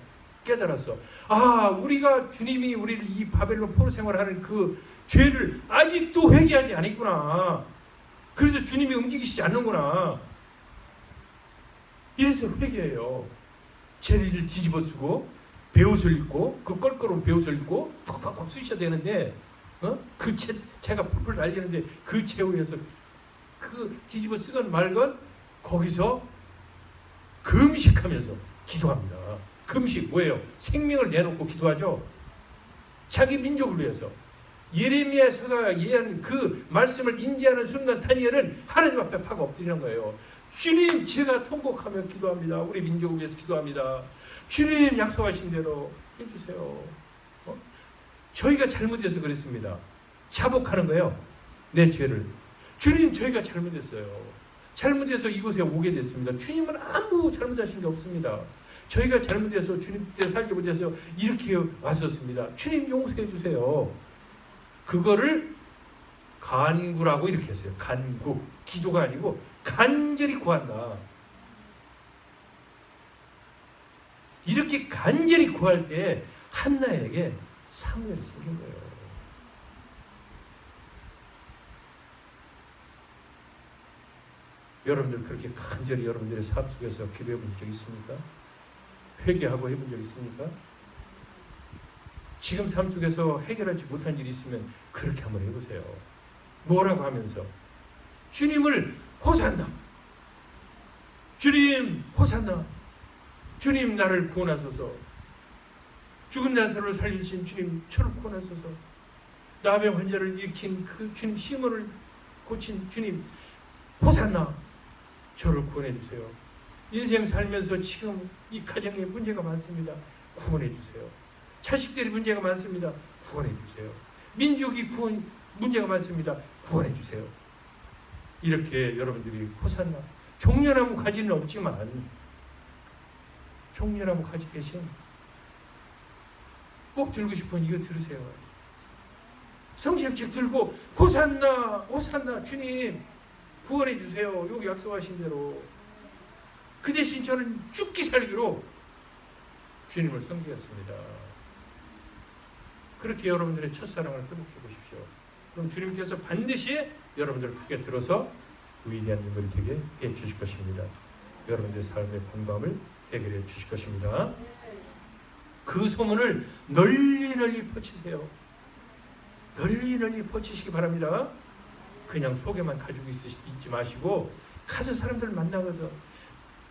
깨달았어. 아, 우리가 주님이 우리를 이 바벨론 포로 생활하는 그 죄를 아직도 회개하지 않았구나. 그래서 주님이 움직이시지 않는구나. 이래서 회개해요. 죄를 뒤집어 쓰고 베옷을 입고, 그 껄끄러운 베옷을 입고 팍팍팍 쑤셔야 되는데 그 채가 풀풀 날리는데 그 채 위에서 그 뒤집어 쓰건 말건 거기서 금식하면서 기도합니다. 금식 뭐예요? 생명을 내놓고 기도하죠. 자기 민족을 위해서. 예레미야서가 예언한 그 말씀을 인지하는 순간 다니엘은 하나님 앞에 파고 엎드리는 거예요. 주님, 제가 통곡하며 기도합니다. 우리 민족을 위해서 기도합니다. 주님, 약속하신 대로 해주세요. 저희가 잘못해서 그랬습니다. 자복하는 거예요. 내 죄를. 주님, 저희가 잘못했어요. 잘못해서 이곳에 오게 됐습니다. 주님은 아무 잘못하신 게 없습니다. 저희가 잘못해서 주님 때 살지 못해서 이렇게 왔었습니다. 주님, 용서해 주세요. 그거를 간구라고 이렇게 했어요. 간구. 기도가 아니고 간절히 구한다. 이렇게 간절히 구할 때 한나에게 사무엘이 생긴 거예요. 여러분들 그렇게 간절히 여러분들의 삶 속에서 기도해 본 적 있습니까? 회개하고 해본 적 있습니까? 지금 삶 속에서 해결하지 못한 일이 있으면 그렇게 한번 해보세요. 뭐라고 하면서 주님을 호산나, 주님 호산나, 주님 나를 구원하소서, 죽은 나사로를 살리신 주님 저를 구원하소서, 나병 환자를 일으킨 그 주님 시몬을 고친 주님 호산나, 저를 구원해 주세요. 인생 살면서 지금 이 가정에 문제가 많습니다. 구원해 주세요. 자식들이 문제가 많습니다. 구원해 주세요. 민족이 문제가 많습니다. 구원해 주세요. 이렇게 여러분들이 호산나. 종려나무 가지는 없지만 종려나무 가지 대신 꼭 들고 싶은 이거 들으세요. 성경책 들고 호산나 호산나 주님 구원해 주세요. 여기 약속하신 대로. 그 대신 저는 죽기 살기로 주님을 섬기겠습니다. 그렇게 여러분들의 첫사랑을 회복해 보십시오. 그럼 주님께서 반드시 여러분들을 크게 들어서 위대한 인물이 되게 해 주실 것입니다. 여러분들의 삶의 공감을 해결해 주실 것입니다. 그 소문을 널리 퍼치세요. 널리 퍼치시기 바랍니다. 그냥 속에만 가지고 있지 마시고 가서 사람들 만나거든.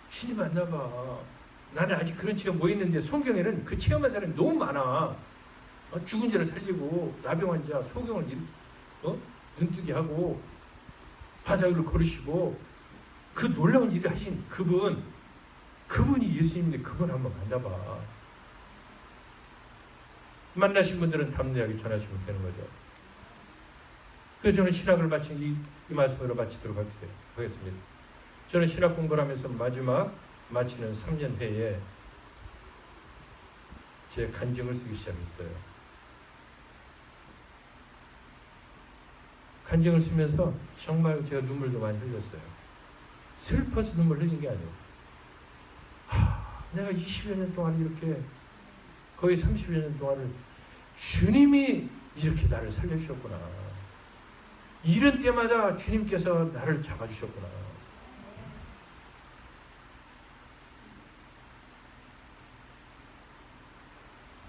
주님 만나봐. 나는 아직 그런 체험 못 있는데 성경에는 그 체험한 사람이 너무 많아. 죽은 자를 살리고 나병 환자 소경을 눈뜨게 하고 바다 위를 걸으시고 그 놀라운 일을 하신 그분이 예수님인데 그분 한번 만나봐. 만나신 분들은 담대하게 전하시면 되는 거죠. 그래서 저는 신학을 마친 이 말씀으로 마치도록 하겠습니다. 저는 신학 공부를 하면서 마지막 마치는 3년 회에 제 간증을 쓰기 시작했어요. 간증을 쓰면서 정말 제가 눈물도 많이 흘렸어요. 슬퍼서 눈물 흘린 게 아니에요. 내가 20여 년 동안 이렇게 거의 30여 년 동안을 주님이 이렇게 나를 살려주셨구나. 이런 때마다 주님께서 나를 잡아주셨구나.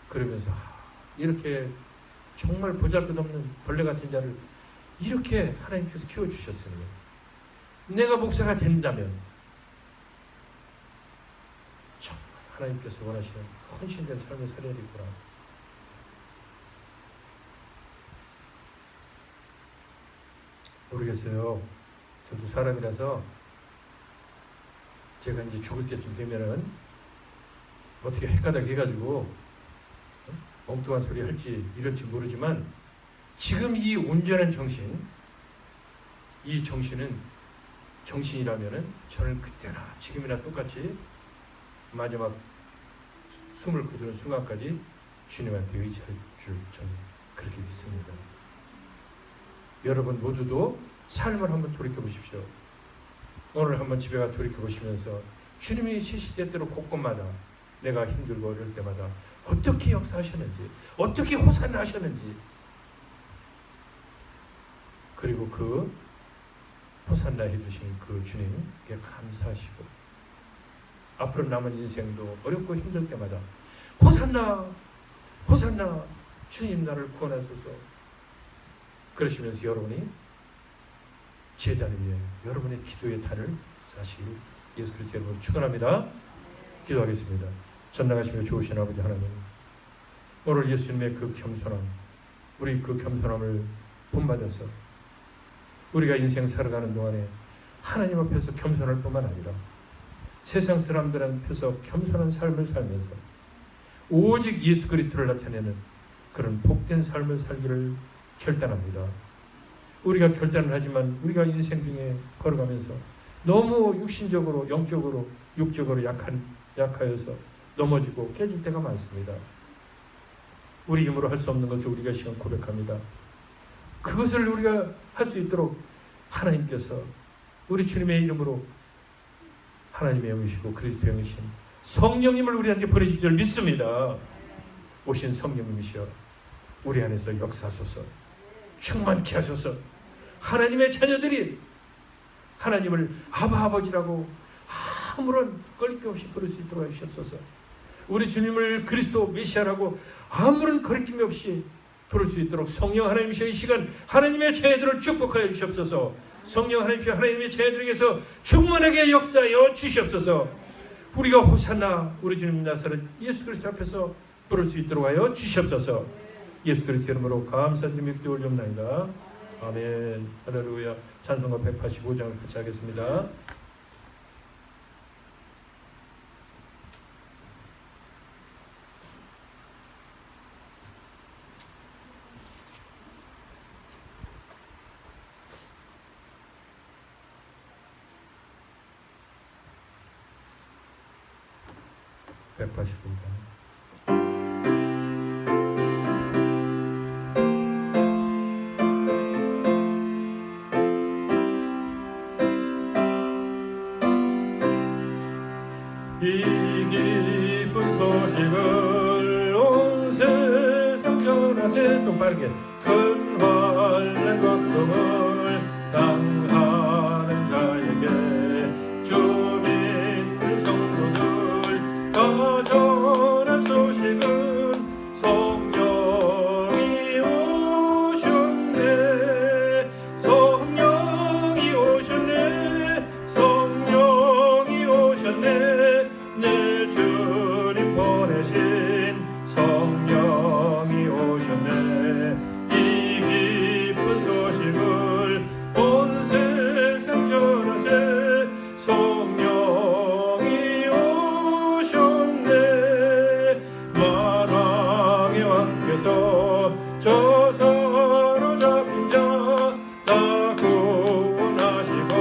그러면서 이렇게 정말 보잘것없는 벌레 같은 자를 이렇게 하나님께서 키워주셨으니 내가 목사가 된다면 정말 하나님께서 원하시는 헌신된 삶을 살아야 되구나. 모르겠어요. 저도 사람이라서 제가 이제 죽을 때쯤 되면은 어떻게 헷가닥 해가지고 엉뚱한 소리 할지 이럴지 모르지만 지금 이 온전한 정신, 이 정신은 정신이라면은 저는 그때나 지금이나 똑같이 마지막 숨을 거두는 순간까지 주님한테 의지할 줄 저는 그렇게 믿습니다. 여러분 모두도 삶을 한번 돌이켜 보십시오. 오늘 한번 집에 가 돌이켜 보시면서 주님이 시시때때로 곳곳마다 내가 힘들고 어려울 때마다 어떻게 역사하셨는지, 어떻게 호산을 하셨는지, 그리고 그 호산나 해주신 그 주님께 감사하시고 앞으로 남은 인생도 어렵고 힘들 때마다 호산나 호산나 주님 나를 구원하소서 그러시면서 여러분이 제단 위에 여러분의 기도의 달을 쌓으시길 예수 그리스도의 이름으로 축원합니다. 기도하겠습니다. 전능하시며 좋으신 아버지 하나님, 오늘 예수님의 그 겸손함, 우리 그 겸손함을 본받아서 우리가 인생 살아가는 동안에 하나님 앞에서 겸손할 뿐만 아니라 세상 사람들 앞에서 겸손한 삶을 살면서 오직 예수 그리스도를 나타내는 그런 복된 삶을 살기를 결단합니다. 우리가 결단을 하지만 우리가 인생 중에 걸어가면서 너무 육신적으로, 영적으로, 육적으로 약하여서 넘어지고 깨질 때가 많습니다. 우리 힘으로 할 수 없는 것을 우리가 시간 고백합니다. 그것을 우리가 할 수 있도록 하나님께서 우리 주님의 이름으로 하나님의 영이시고 그리스도의 영이신 성령님을 우리한테 보내주실 줄 믿습니다. 오신 성령님이시여 우리 안에서 역사하소서, 충만케 하소서. 하나님의 자녀들이 하나님을 아버지라고 아무런 거리낌 없이 부를 수 있도록 해주시옵소서. 우리 주님을 그리스도 메시아라고 아무런 거리낌 없이 부를 수 있도록 성령 하나님이시여 이 시간 하나님의 자녀들을 축복하여 주시옵소서. 성령 하나님이시여 하나님의 자녀들에게서 충만하게 역사하여 주시옵소서. 우리가 호산나 우리 주님 나사렛 예수 그리스도 앞에서 부를 수 있도록 하여 주시옵소서. 예수 그리스도 이름으로 감사드리며 기도 올리옵나이다. 아멘. 할렐루야. 찬송가 185장을 같이 하겠습니다.
이 기쁜 소식을 온 세상 전하세.
좀 빠르게.
큰 환난 걱정을 당하는 자에게 주 믿는 성도들 다 전할 소식은 성령이 오셨네. 성령이 오셨네. 성령이 오셨네. 내 주님 보내신 성령이 오셨네. 이 기쁜 소식을 온 세상 전하세. 성령이 오셨네. 만왕의 왕께서 저 사로잡힌 자 다 구원하시고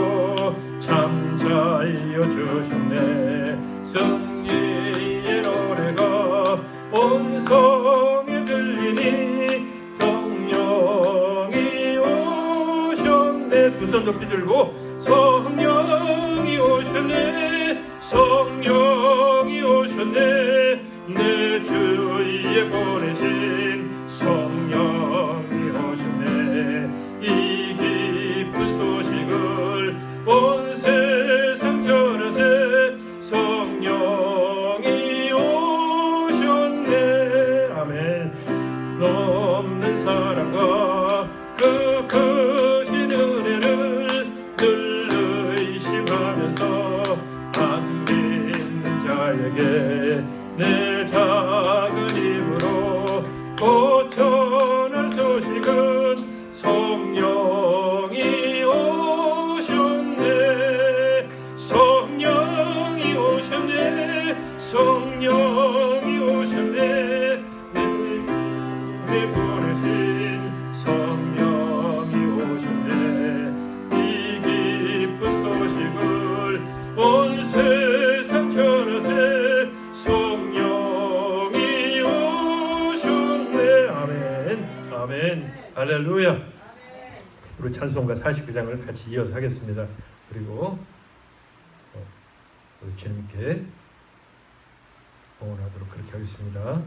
잠자이어 주셨네. 승리의 노래가 온 성에 들리니 성령이 오셨네. 두 손 높이 들고 성령이 오셨네. 성령이 오셨네. 내 주위에 보내신 성령이 오셨네. 이 기쁜 소식을 온 세상 전하세. 성령이 오셨네. 아멘. 넘는 사랑과 그 크신 은혜를 늘 의심하면서 안 믿는 자에게 내 작은 입으로 곧 전할 소식은 성령이 오셨네. 성령이 오셨네. 성령이 오셨네. 내 보내신 성령이 오셨네. 이 기쁜 소식을 온 세상 전하세. 성령이 오셨네. 아멘. 아멘. 할렐루야. 우리 찬송가 49장을 같이 이어서 하겠습니다. 그리고 우리 주님께 응원하도록 그렇게 하겠습니다.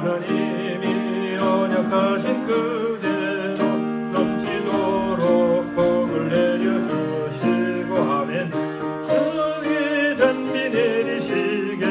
하나님이 언약하신 그대로 넘치도록 복을 내려주시고 아멘. 크게 단비 내리시게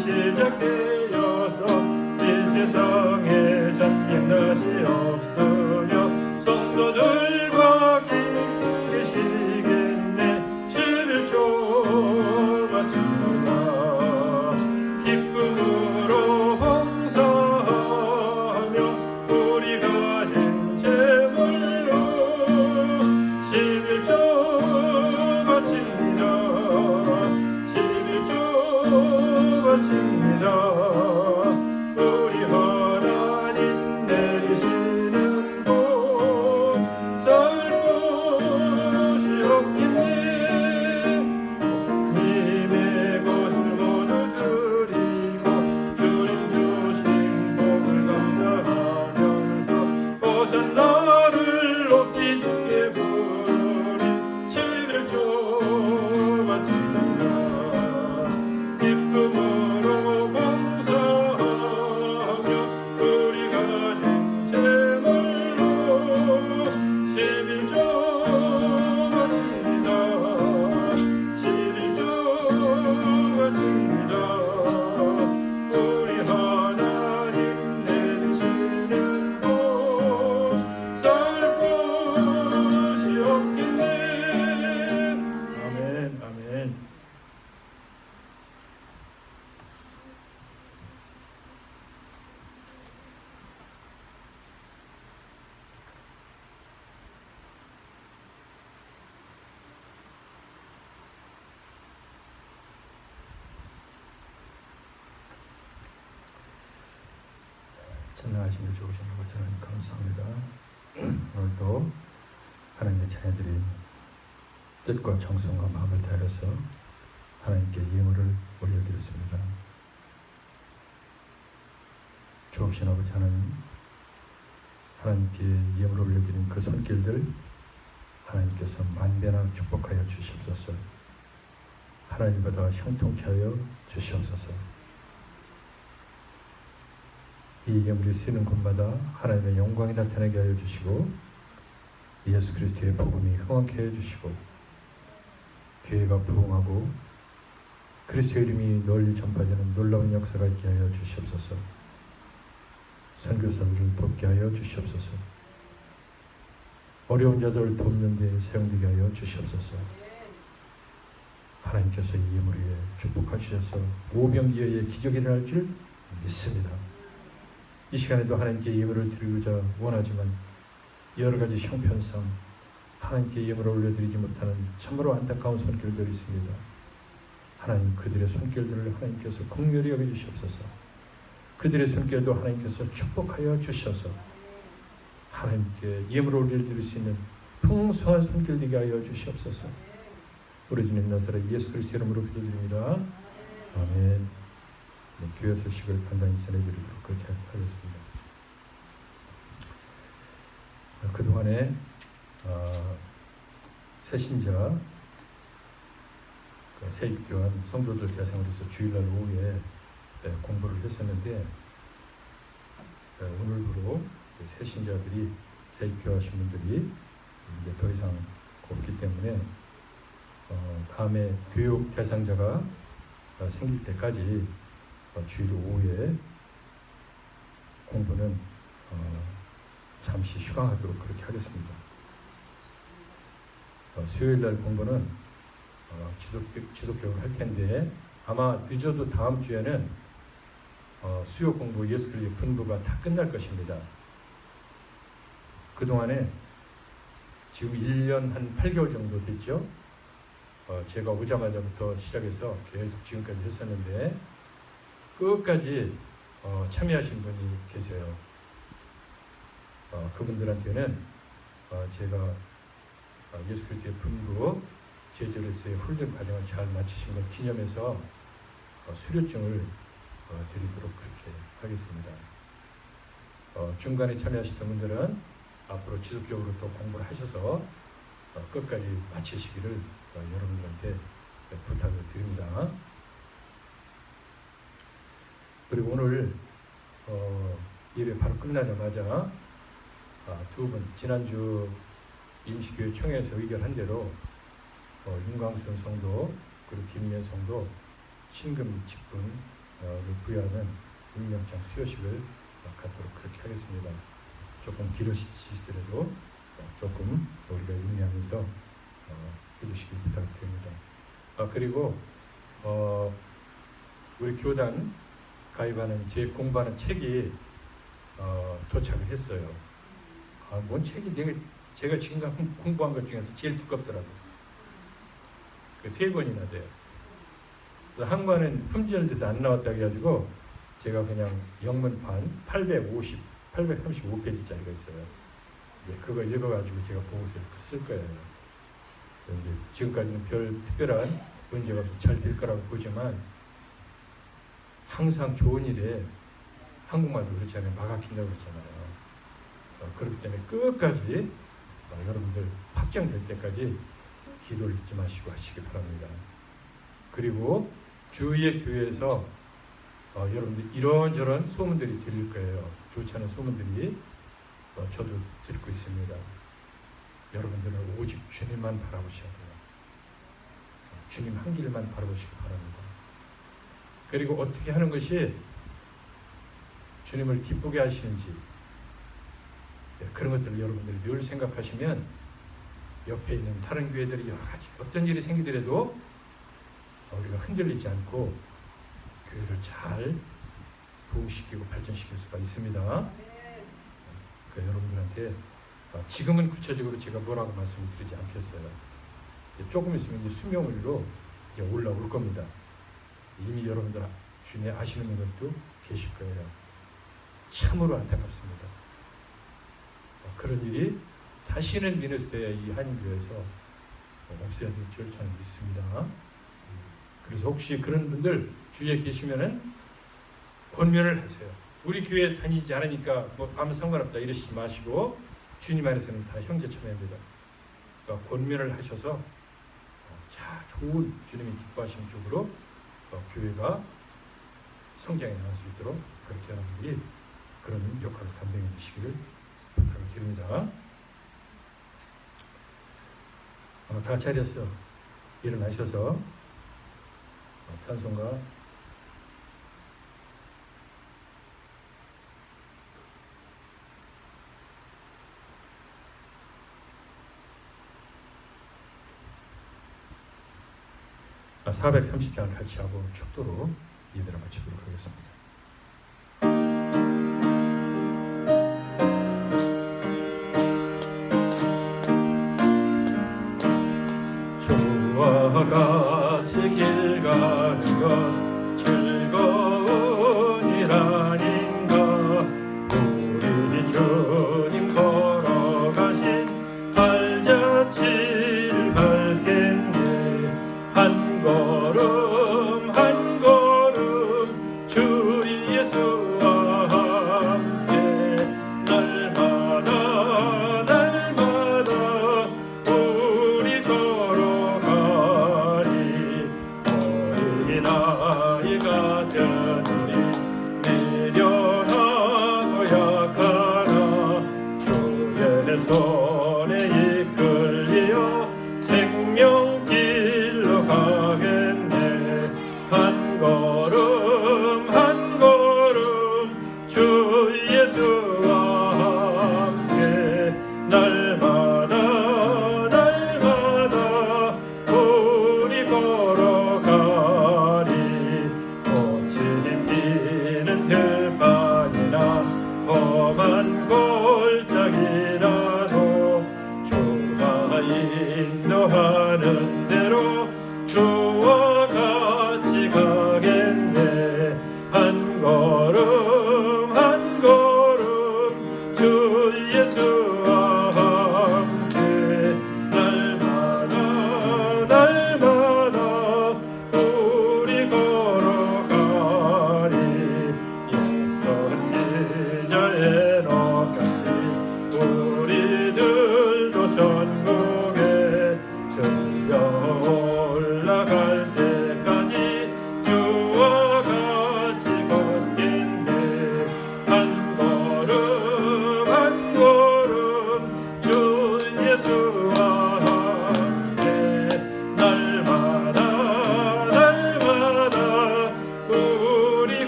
시작되어서 이 세상에 잡힌 것이 없으며 성도들과 계시겠네. 11조 바칩니다. 기쁨으로 봉사하며 우리 가진 재물로 11조 바칩니다. 11조 바칩니다. 우리 하나님 내리시는 복 살 곳이 없겠네. 님의 것을 모두 드리고 주님 주신 복을 감사하면서 호산나를 높이 주께 부르리. 11조 바칩니다. 기쁨으로 봉사하며 우리 가진 재물로 11조 바칩니다. 11조 바칩니다. 우리 하나님 내리시는 복 살 곳이 없겠네. 아멘, 아멘. 전능하신 좋으신 아버지 하나님 감사합니다. 오늘도 하나님의 자녀들이 뜻과 정성과 마음을 다해서 하나님께 예물을 올려드렸습니다. 좋으신 아버지 하나님, 하나님께 예물을 올려드린 그 손길들 하나님께서 만배나 축복하여 주시옵소서. 하나님보다 형통케 하여 주시옵소서. 이 예물이 쓰이는 곳마다 하나님의 영광이 나타나게 하여 주시고 예수 그리스도의 복음이 흥황케 하여 주시고 교회가 부흥하고 그리스도의 이름이 널리 전파되는 놀라운 역사가 있게 하여 주시옵소서. 선교사들을 돕게 하여 주시옵소서. 어려운 자들을 돕는 데 사용되게 하여 주시옵소서. 하나님께서 이 예물 위에 축복하셔서 오병이어의 기적이 일어날 줄 믿습니다. 이 시간에도 하나님께 예물을 드리고자 원하지만 여러 가지 형편상 하나님께 예물을 올려드리지 못하는 참으로 안타까운 손길들이 있습니다. 하나님, 그들의 손길들을 하나님께서 긍휼히 여겨주시옵소서. 그들의 손길도 하나님께서 축복하여 주셔서 하나님께 예물을 올려드릴 수 있는 풍성한 손길 되게 하여 주시옵소서. 우리 주님 나사렛 예수 그리스도 이름으로 기도드립니다. 아멘. 교회 소식을 간단히 전해드리도록 그렇게 하겠습니다. 그동안에 새신자 세입교한 성도들 대상으로서 주일날 오후에 공부를 했었는데 오늘부로 새신자들이 세입교하신 분들이 이제 더 이상 없기 때문에 다음에 교육 대상자가 생길 때까지 주일 오후에 공부는 잠시 휴강하도록 그렇게 하겠습니다. 수요일날 공부는 지속적으로 할 텐데 아마 늦어도 다음 주에는 수요 공부 예수 그리스도의 분부가 다 끝날 것입니다. 그동안에 지금 1년 한 8개월 정도 됐죠. 제가 오자마자부터 시작해서 계속 지금까지 했었는데 끝까지 참여하신 분이 계세요. 그분들한테는 제가 예수 그리스도의 분부 제자로서의 훈련 과정을 잘 마치신 것 기념해서 수료증을 드리도록 그렇게 하겠습니다. 중간에 참여하시던 분들은 앞으로 지속적으로 더 공부를 하셔서 끝까지 마치시기를 여러분들한테 부탁을 드립니다. 그리고 오늘 예배 바로 끝나자마자 두 분 지난주 임시교회 총회에서 의결한 대로 윤광순 성도 그리고 김미연 성도 신금 직분을 부여하는 임명장 수여식을 갖도록 그렇게 하겠습니다. 조금 길어지시더라도 조금 우리가 인내하면서 해주시길 부탁드립니다. 그리고 우리 교단 가입하는 제 공부하는 책이 도착을 했어요. 뭔 책이 제가 지금까지 공부한 것 중에서 제일 두껍더라고요. 그 3권이나 돼요. 한 권은 품절돼서 안 나왔다 해가지고 제가 그냥 영문판 835페이지짜리가 있어요. 그거 읽어가지고 제가 보고서 쓸 거예요. 이제 지금까지는 별 특별한 문제가 없어서 잘 될 거라고 보지만 항상 좋은 일에 한국말도 그렇잖아요. 막아낀다고 그랬잖아요. 그렇기 때문에 끝까지 여러분들 확정될 때까지 기도를 잊지 마시고 하시기 바랍니다. 그리고 주위의 교회에서 여러분들 이런저런 소문들이 들릴 거예요. 좋지 않은 소문들이 저도 듣고 있습니다. 여러분들은 오직 주님만 바라보셔야 돼요. 주님 한 길만 바라보시기 바랍니다. 그리고 어떻게 하는 것이 주님을 기쁘게 하시는지 그런 것들을 여러분들이 늘 생각하시면 옆에 있는 다른 교회들이 여러 가지 어떤 일이 생기더라도 우리가 흔들리지 않고 교회를 잘 부흥시키고 발전시킬 수가 있습니다. 여러분들한테 지금은 구체적으로 제가 뭐라고 말씀을 드리지 않겠어요. 조금 있으면 이제 수명을로 이제 올라올 겁니다. 이미 여러분들 중에 아시는 분들도 계실 거예요. 참으로 안타깝습니다. 그런 일이 다시는 미네소타의 이 한인교회에서 없어야 될 줄 저는 믿습니다. 그래서 혹시 그런 분들 주위에 계시면은 권면을 하세요. 우리 교회 다니지 않으니까 뭐 아무 상관없다 이러시지 마시고 주님 안에서는 다 형제자매입니다. 그러니까 권면을 하셔서 자 좋은 주님이 기뻐하시는 쪽으로 교회가 성장해 나갈 수 있도록 그렇게 여러분들이 그런 역할을 감당해 주시기를 부탁을 드립니다. 다 차려서 일어나셔서 찬송가 아, 430장을 같이 하고 축도로 예배를 마치도록 하겠습니다. 주와 같이 길 가는 것 즐거운 일 아닌가. 우리 주님 걸어가신 발자취를 밟겠네. 한 걸음 한 걸음 주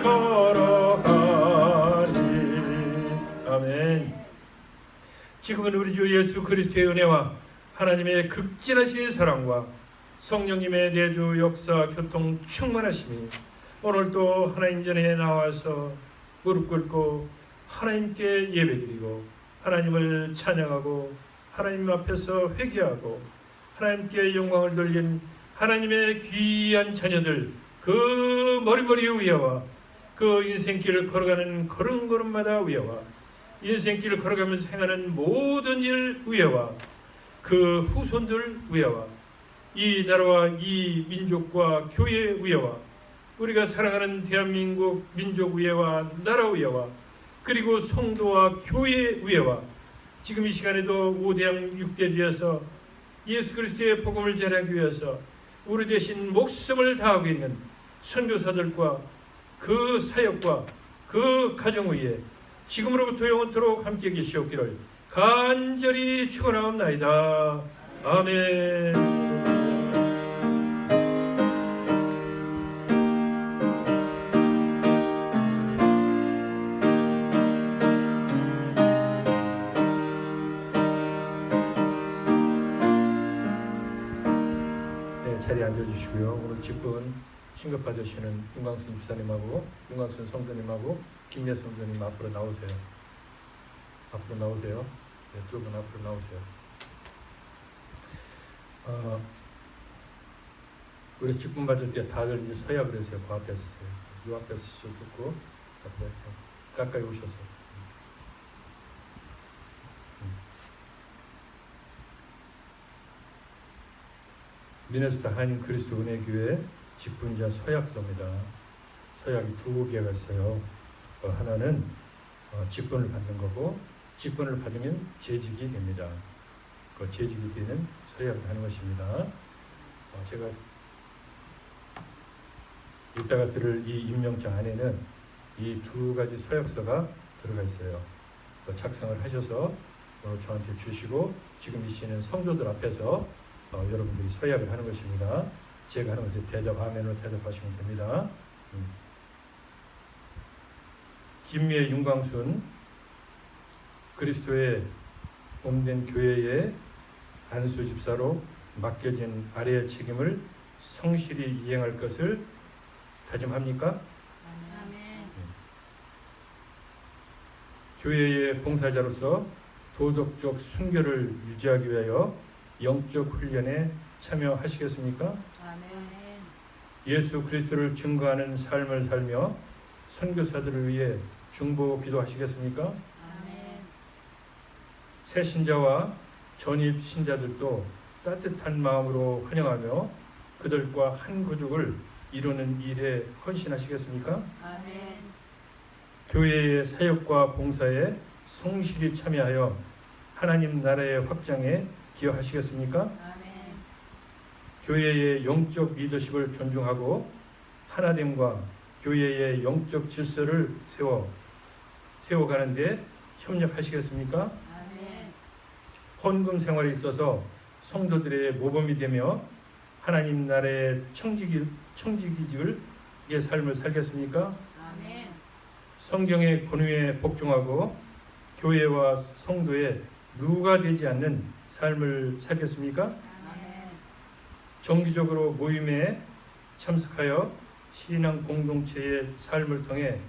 걸어가리. 아멘. 지금은 우리 주 예수 그리스도의 은혜와 하나님의 극진하신 사랑과 성령님의 내주 역사 교통 충만하심이 오늘도 하나님 전에 나와서 무릎 꿇고 하나님께 예배드리고 하나님을 찬양하고 하나님 앞에서 회개하고 하나님께 영광을 돌린 하나님의 귀한 자녀들, 그 머리머리 위에와 그 인생길을 걸어가는 걸음걸음마다 위에와 인생길을 걸어가면서 행하는 모든 일 위에와 그 후손들 위에와 이 나라와 이 민족과 교회 위에와 우리가 사랑하는 대한민국 민족 위에와 나라 위에와 그리고 성도와 교회 위에와 지금 이 시간에도 5대양 6대주에서 예수 그리스도의 복음을 전하기 위해서 우리 대신 목숨을 다하고 있는 선교사들과 그 사역과 그 가정 위에 지금으로부터 영원토록 함께 계시옵기를 간절히 축원하옵나이다. 아멘. 자리에 앉아주시고요. 오늘 직분 신급 받으시는 윤광순 집사님하고 윤광순 성도님하고 김예 성도님 앞으로 나오세요. 앞으로 나오세요. 네, 두 분 앞으로 나오세요. 우리 직분 받을 때 다들 이제 서야 그랬어요. 그 앞에서 이 앞에서 쓰셨고 앞에 가까이 오셔서. 미네소타 한인 그리스도 은혜교회 직분자 서약서입니다. 서약이 두 개가 있어요. 하나는 직분을 받는 거고 직분을 받으면 재직이 됩니다. 그 재직이 되는 서약을 하는 것입니다. 제가 이따가 들을 이 임명장 안에는 이 두 가지 서약서가 들어가 있어요. 작성을 하셔서 저한테 주시고 지금 계시는 성도들 앞에서 여러분들이 서약을 하는 것입니다. 제가 하는 것에 아멘으로 대답하시면 됩니다. 김미애 윤광순 그리스도의 몸된 교회의 안수 집사로 맡겨진 아래의 책임을 성실히 이행할 것을 다짐합니까?
아멘.
교회의 봉사자로서 도덕적 순결을 유지하기 위하여 영적 훈련에 참여하시겠습니까?
아멘.
예수 그리스도를 증거하는 삶을 살며 선교사들을 위해 중보 기도하시겠습니까?
아멘.
새 신자와 전입 신자들도 따뜻한 마음으로 환영하며 그들과 한 가족을 이루는 일에 헌신하시겠습니까?
아멘.
교회의 사역과 봉사에 성실히 참여하여 하나님 나라의 확장에 기여하시겠습니까?
아멘.
교회의 영적 리더십을 존중하고 하나됨과 교회의 영적 질서를 세워가는 데 협력하시겠습니까?
아멘.
헌금 생활에 있어서 성도들의 모범이 되며 하나님 나라의 청지기직의 삶을 살겠습니까?
아멘.
성경의 권위에 복종하고 교회와 성도의 누가 되지 않는 삶을 살겠습니까?
아멘.
정기적으로 모임에 참석하여 신앙 공동체의 삶을 통해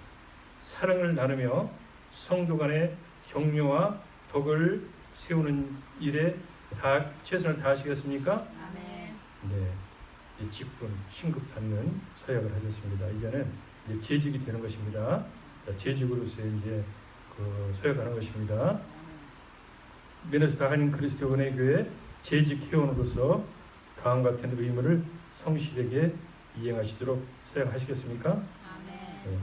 사랑을 나누며 성도 간의 격려와 덕을 세우는 일에 최선을 다하시겠습니까?
아멘.
네, 이 직분, 신급 받는 서약을 하셨습니다. 이제는 이제 재직이 되는 것입니다. 재직으로서 이제 그 서약하는 것입니다. 미네소타 한인 그리스도 은혜교회 재직 회원으로서 다음 같은 의무를 성실하게 이행하시도록 서약하시겠습니까?
아멘.
네.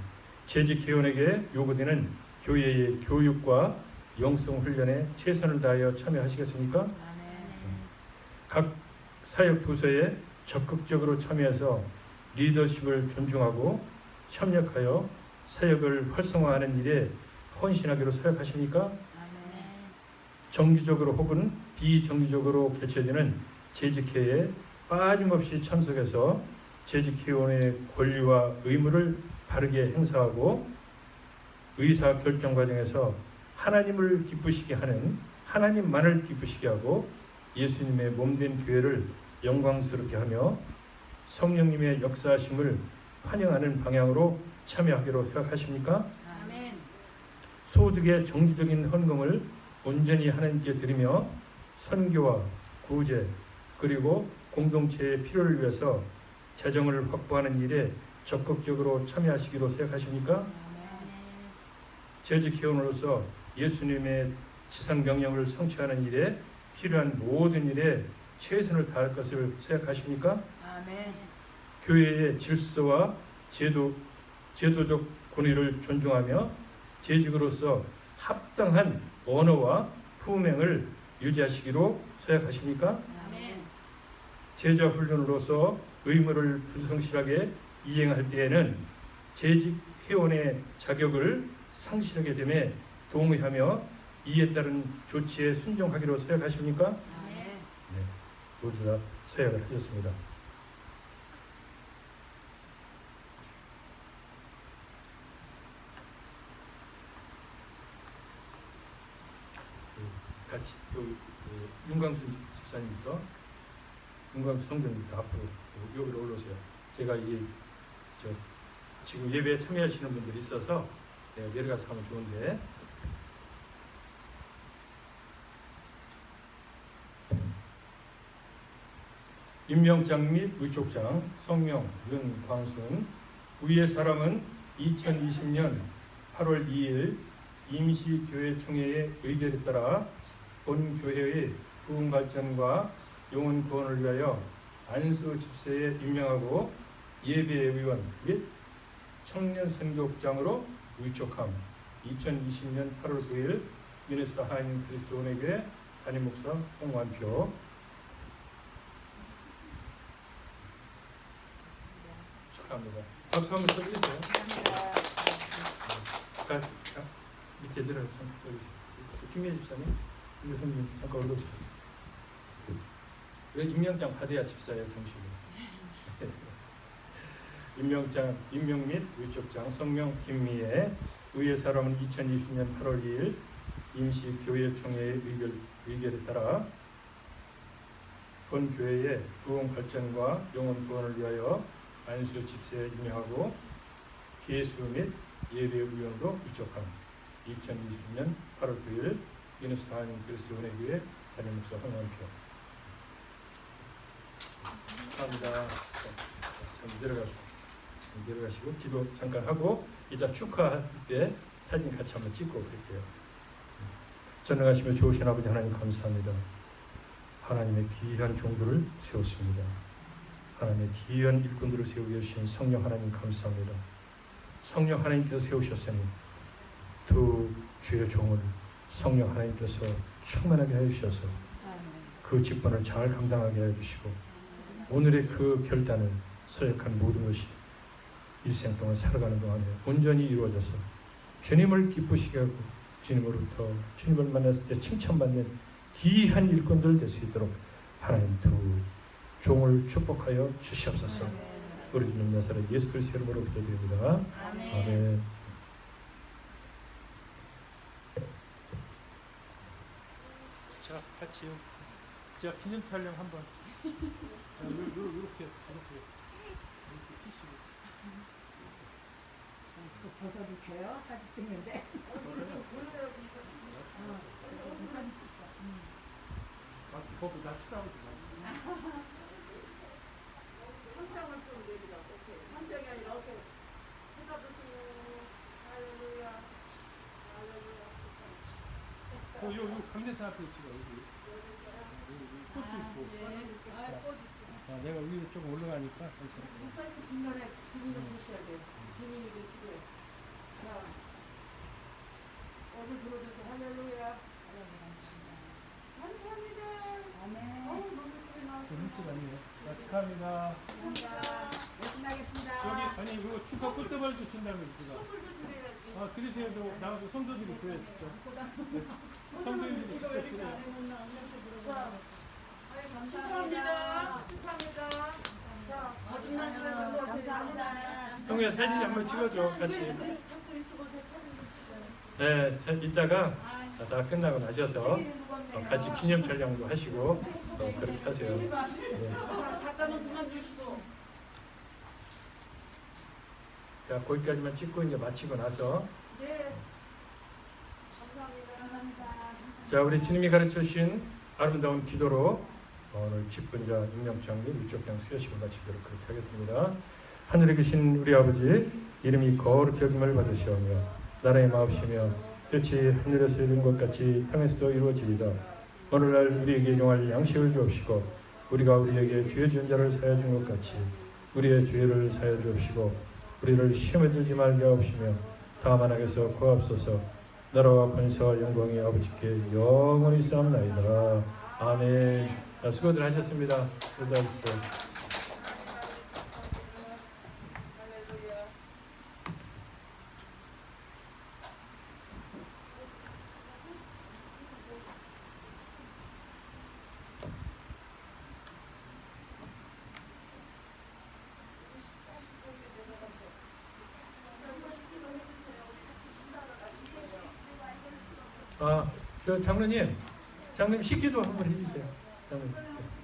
재직 회원에게 요구되는 교회의 교육과 영성 훈련에 최선을 다하여 참여하시겠습니까?
아멘.
각 사역 부서에 적극적으로 참여해서 리더십을 존중하고 협력하여 사역을 활성화하는 일에 헌신하기로 서약하십니까?
아멘.
정기적으로 혹은 비정기적으로 개최되는 재직회에 빠짐없이 참석해서 재직회원의 권리와 의무를 바르게 행사하고 의사 결정 과정에서 하나님을 기쁘시게 하는 하나님만을 기쁘시게 하고 예수님의 몸된 교회를 영광스럽게 하며 성령님의 역사하심을 환영하는 방향으로 참여하기로 생각하십니까?
아멘.
소득의 정기적인 헌금을 온전히 하나님께 드리며 선교와 구제 그리고 공동체의 필요를 위해서 재정을 확보하는 일에 적극적으로 참여하시기로 생각하십니까?
아멘.
재직 회원으로서 예수님의 지상 명령을 성취하는 일에 필요한 모든 일에 최선을 다할 것을 생각하십니까?
아멘.
교회의 질서와 제도적 권위를 존중하며 재직으로서 합당한 언어와 품행을 유지하시기로 생각하십니까?
아멘.
제자 훈련으로서 의무를 불성실하게 이행할 때에는 재직 회원의 자격을 상실하게 됨에 동의하며 이에 따른 조치에 순종하기로 생각하십니까?
아멘.
모두 다 서약을 하셨습니다. 같이 윤광수 집사님부터 윤광수 성도님부터 앞으로 여기로 올라오세요. 제가 지금 예배에 참여하시는 분들이 있어서 내가 내려가서 하면 좋은데 임명장 및 의촉장 성명 윤광순 위의 사람은 2020년 8월 2일 임시교회총회의 의결에 따라 본 교회의 부흥 발전과 영혼 구원을 위하여 안수 집사에 임명하고 예배의원 및 청년 선교부장으로 위촉함. 2020년 8월 9일 미네소타 하나님 그리스도 은혜교회 담임 목사 홍완표. 축하합니다. 박수 한번 쳐주세요. 밑에 들어서 좀 쳐주세요. 김미애 집사님, 김교수님 잠깐 올라오세요. 왜 임명장 받아야 집사예요, 정식으로. 임명 및 위촉장 성명 김미애 의회 사람은 2020년 8월 2일 임시교회총회의 의결에 따라 본 교회의 부흥 발전과 영혼 구원을 위하여 안수 집사에 임명하고 계수 및 예배위원으로 위촉함. 2020년 8월 9일 미네소타 하나님 그리스도 은혜교회 담임 목사 홍완표. 축하합니다. 내려가시고 기도 잠깐 하고 이따 축하할 때 사진 같이 한번 찍고 그럴게요. 전능하시며 좋으신 아버지 하나님 감사합니다. 하나님의 귀한 종들을 세웠습니다. 하나님의 귀한 일꾼들을 세우게 해주신 성령 하나님 감사합니다. 성령 하나님께서 세우셨으니 두 주의 종을 성령 하나님께서 충만하게 해주셔서 그 직분을 잘 감당하게 해주시고 오늘의 그 결단을 서약한 모든 것이 일생 동안 살아가는 동안에 온전히 이루어져서 주님을 기쁘시게 하고 주님으로부터 주님을 만났을 때 칭찬받는 귀한 일꾼들 될 수 있도록 하나님 두 종을 축복하여 주시옵소서. 우리 주님 나사렛 예수 그리스도 이름으로 기도드립니다. 아멘. 자, 같이요. 자, 기념 촬영 한번. 이렇게 피시고.
벗어도 돼요? 사진 찍는데. 사진 찍자.
가서 거기 나 치라고 좀.
선정을 좀 내리라고. 선정이 아니라 어떻게 쳐다보세요. 할렐루야. 할렐루야.
요 강대사 앞에 찍어 여기. 꽃도 있고.
꽃
자, 내가 위로 조금 올라가니까.
목사님 진단에 주님을 주셔야 돼. 주님이 그 필요해. 자, 얼굴 들어줘서 할렐루야. 감사합니다.
아멘.
너무 예쁘게 나왔어.
눈치 아니에요. 자, 축하합니다.
감사합니다. 열심히 하겠습니다.
저기 아니 이거 축하 꽃다발 주신다면 제가.
선물도 드려야지.
아 드리세요. 나가서 성도들이 줘야 직접. 성도들이 직접 드려요.
자, 축하합니다. 축하합니다. 자, 거듭난 시간 좀
감사합니다.
형우야 사진 한번 찍어줘 같이.
갖고 있으면서 사진 찍어요.
네, 이따가 다 끝나고 나셔서
책임이 무겁네요.
같이 기념 촬영도 하시고 그렇게 하세요. 네.
자, 잠깐만 그만 주시고.
자, 거기까지만 찍고 이제 마치고 나서
네. 감사합니다.
감사합니다.
자, 우리 주님이 가르쳐 주신 아름다운 기도로 오늘 직분자 임명장 및 위촉장 수여식을 마치도록 그렇게 하겠습니다. 하늘에 계신 우리 아버지 이름이 거룩히 여김을 받으시오며 나라의 마옵시며 뜻이 하늘에서 이룬 것 같이 땅에서도 이루어지이다. 오늘날 우리에게 용할 양식을 주옵시고 우리가 우리에게 죄 지은 자를 사하여 준 것 같이 우리의 죄를 사하여 주옵시고 우리를 시험에 들지 말게 하옵시며 다만 악에서 구하옵소서. 나라와 권세와 영광이 아버지께 영원히 쌓옵나이다. 아멘. 자, 수고들 하셨습니다. 수고하셨어요. 저 장로님 식기도 한번 해주세요. 장로님.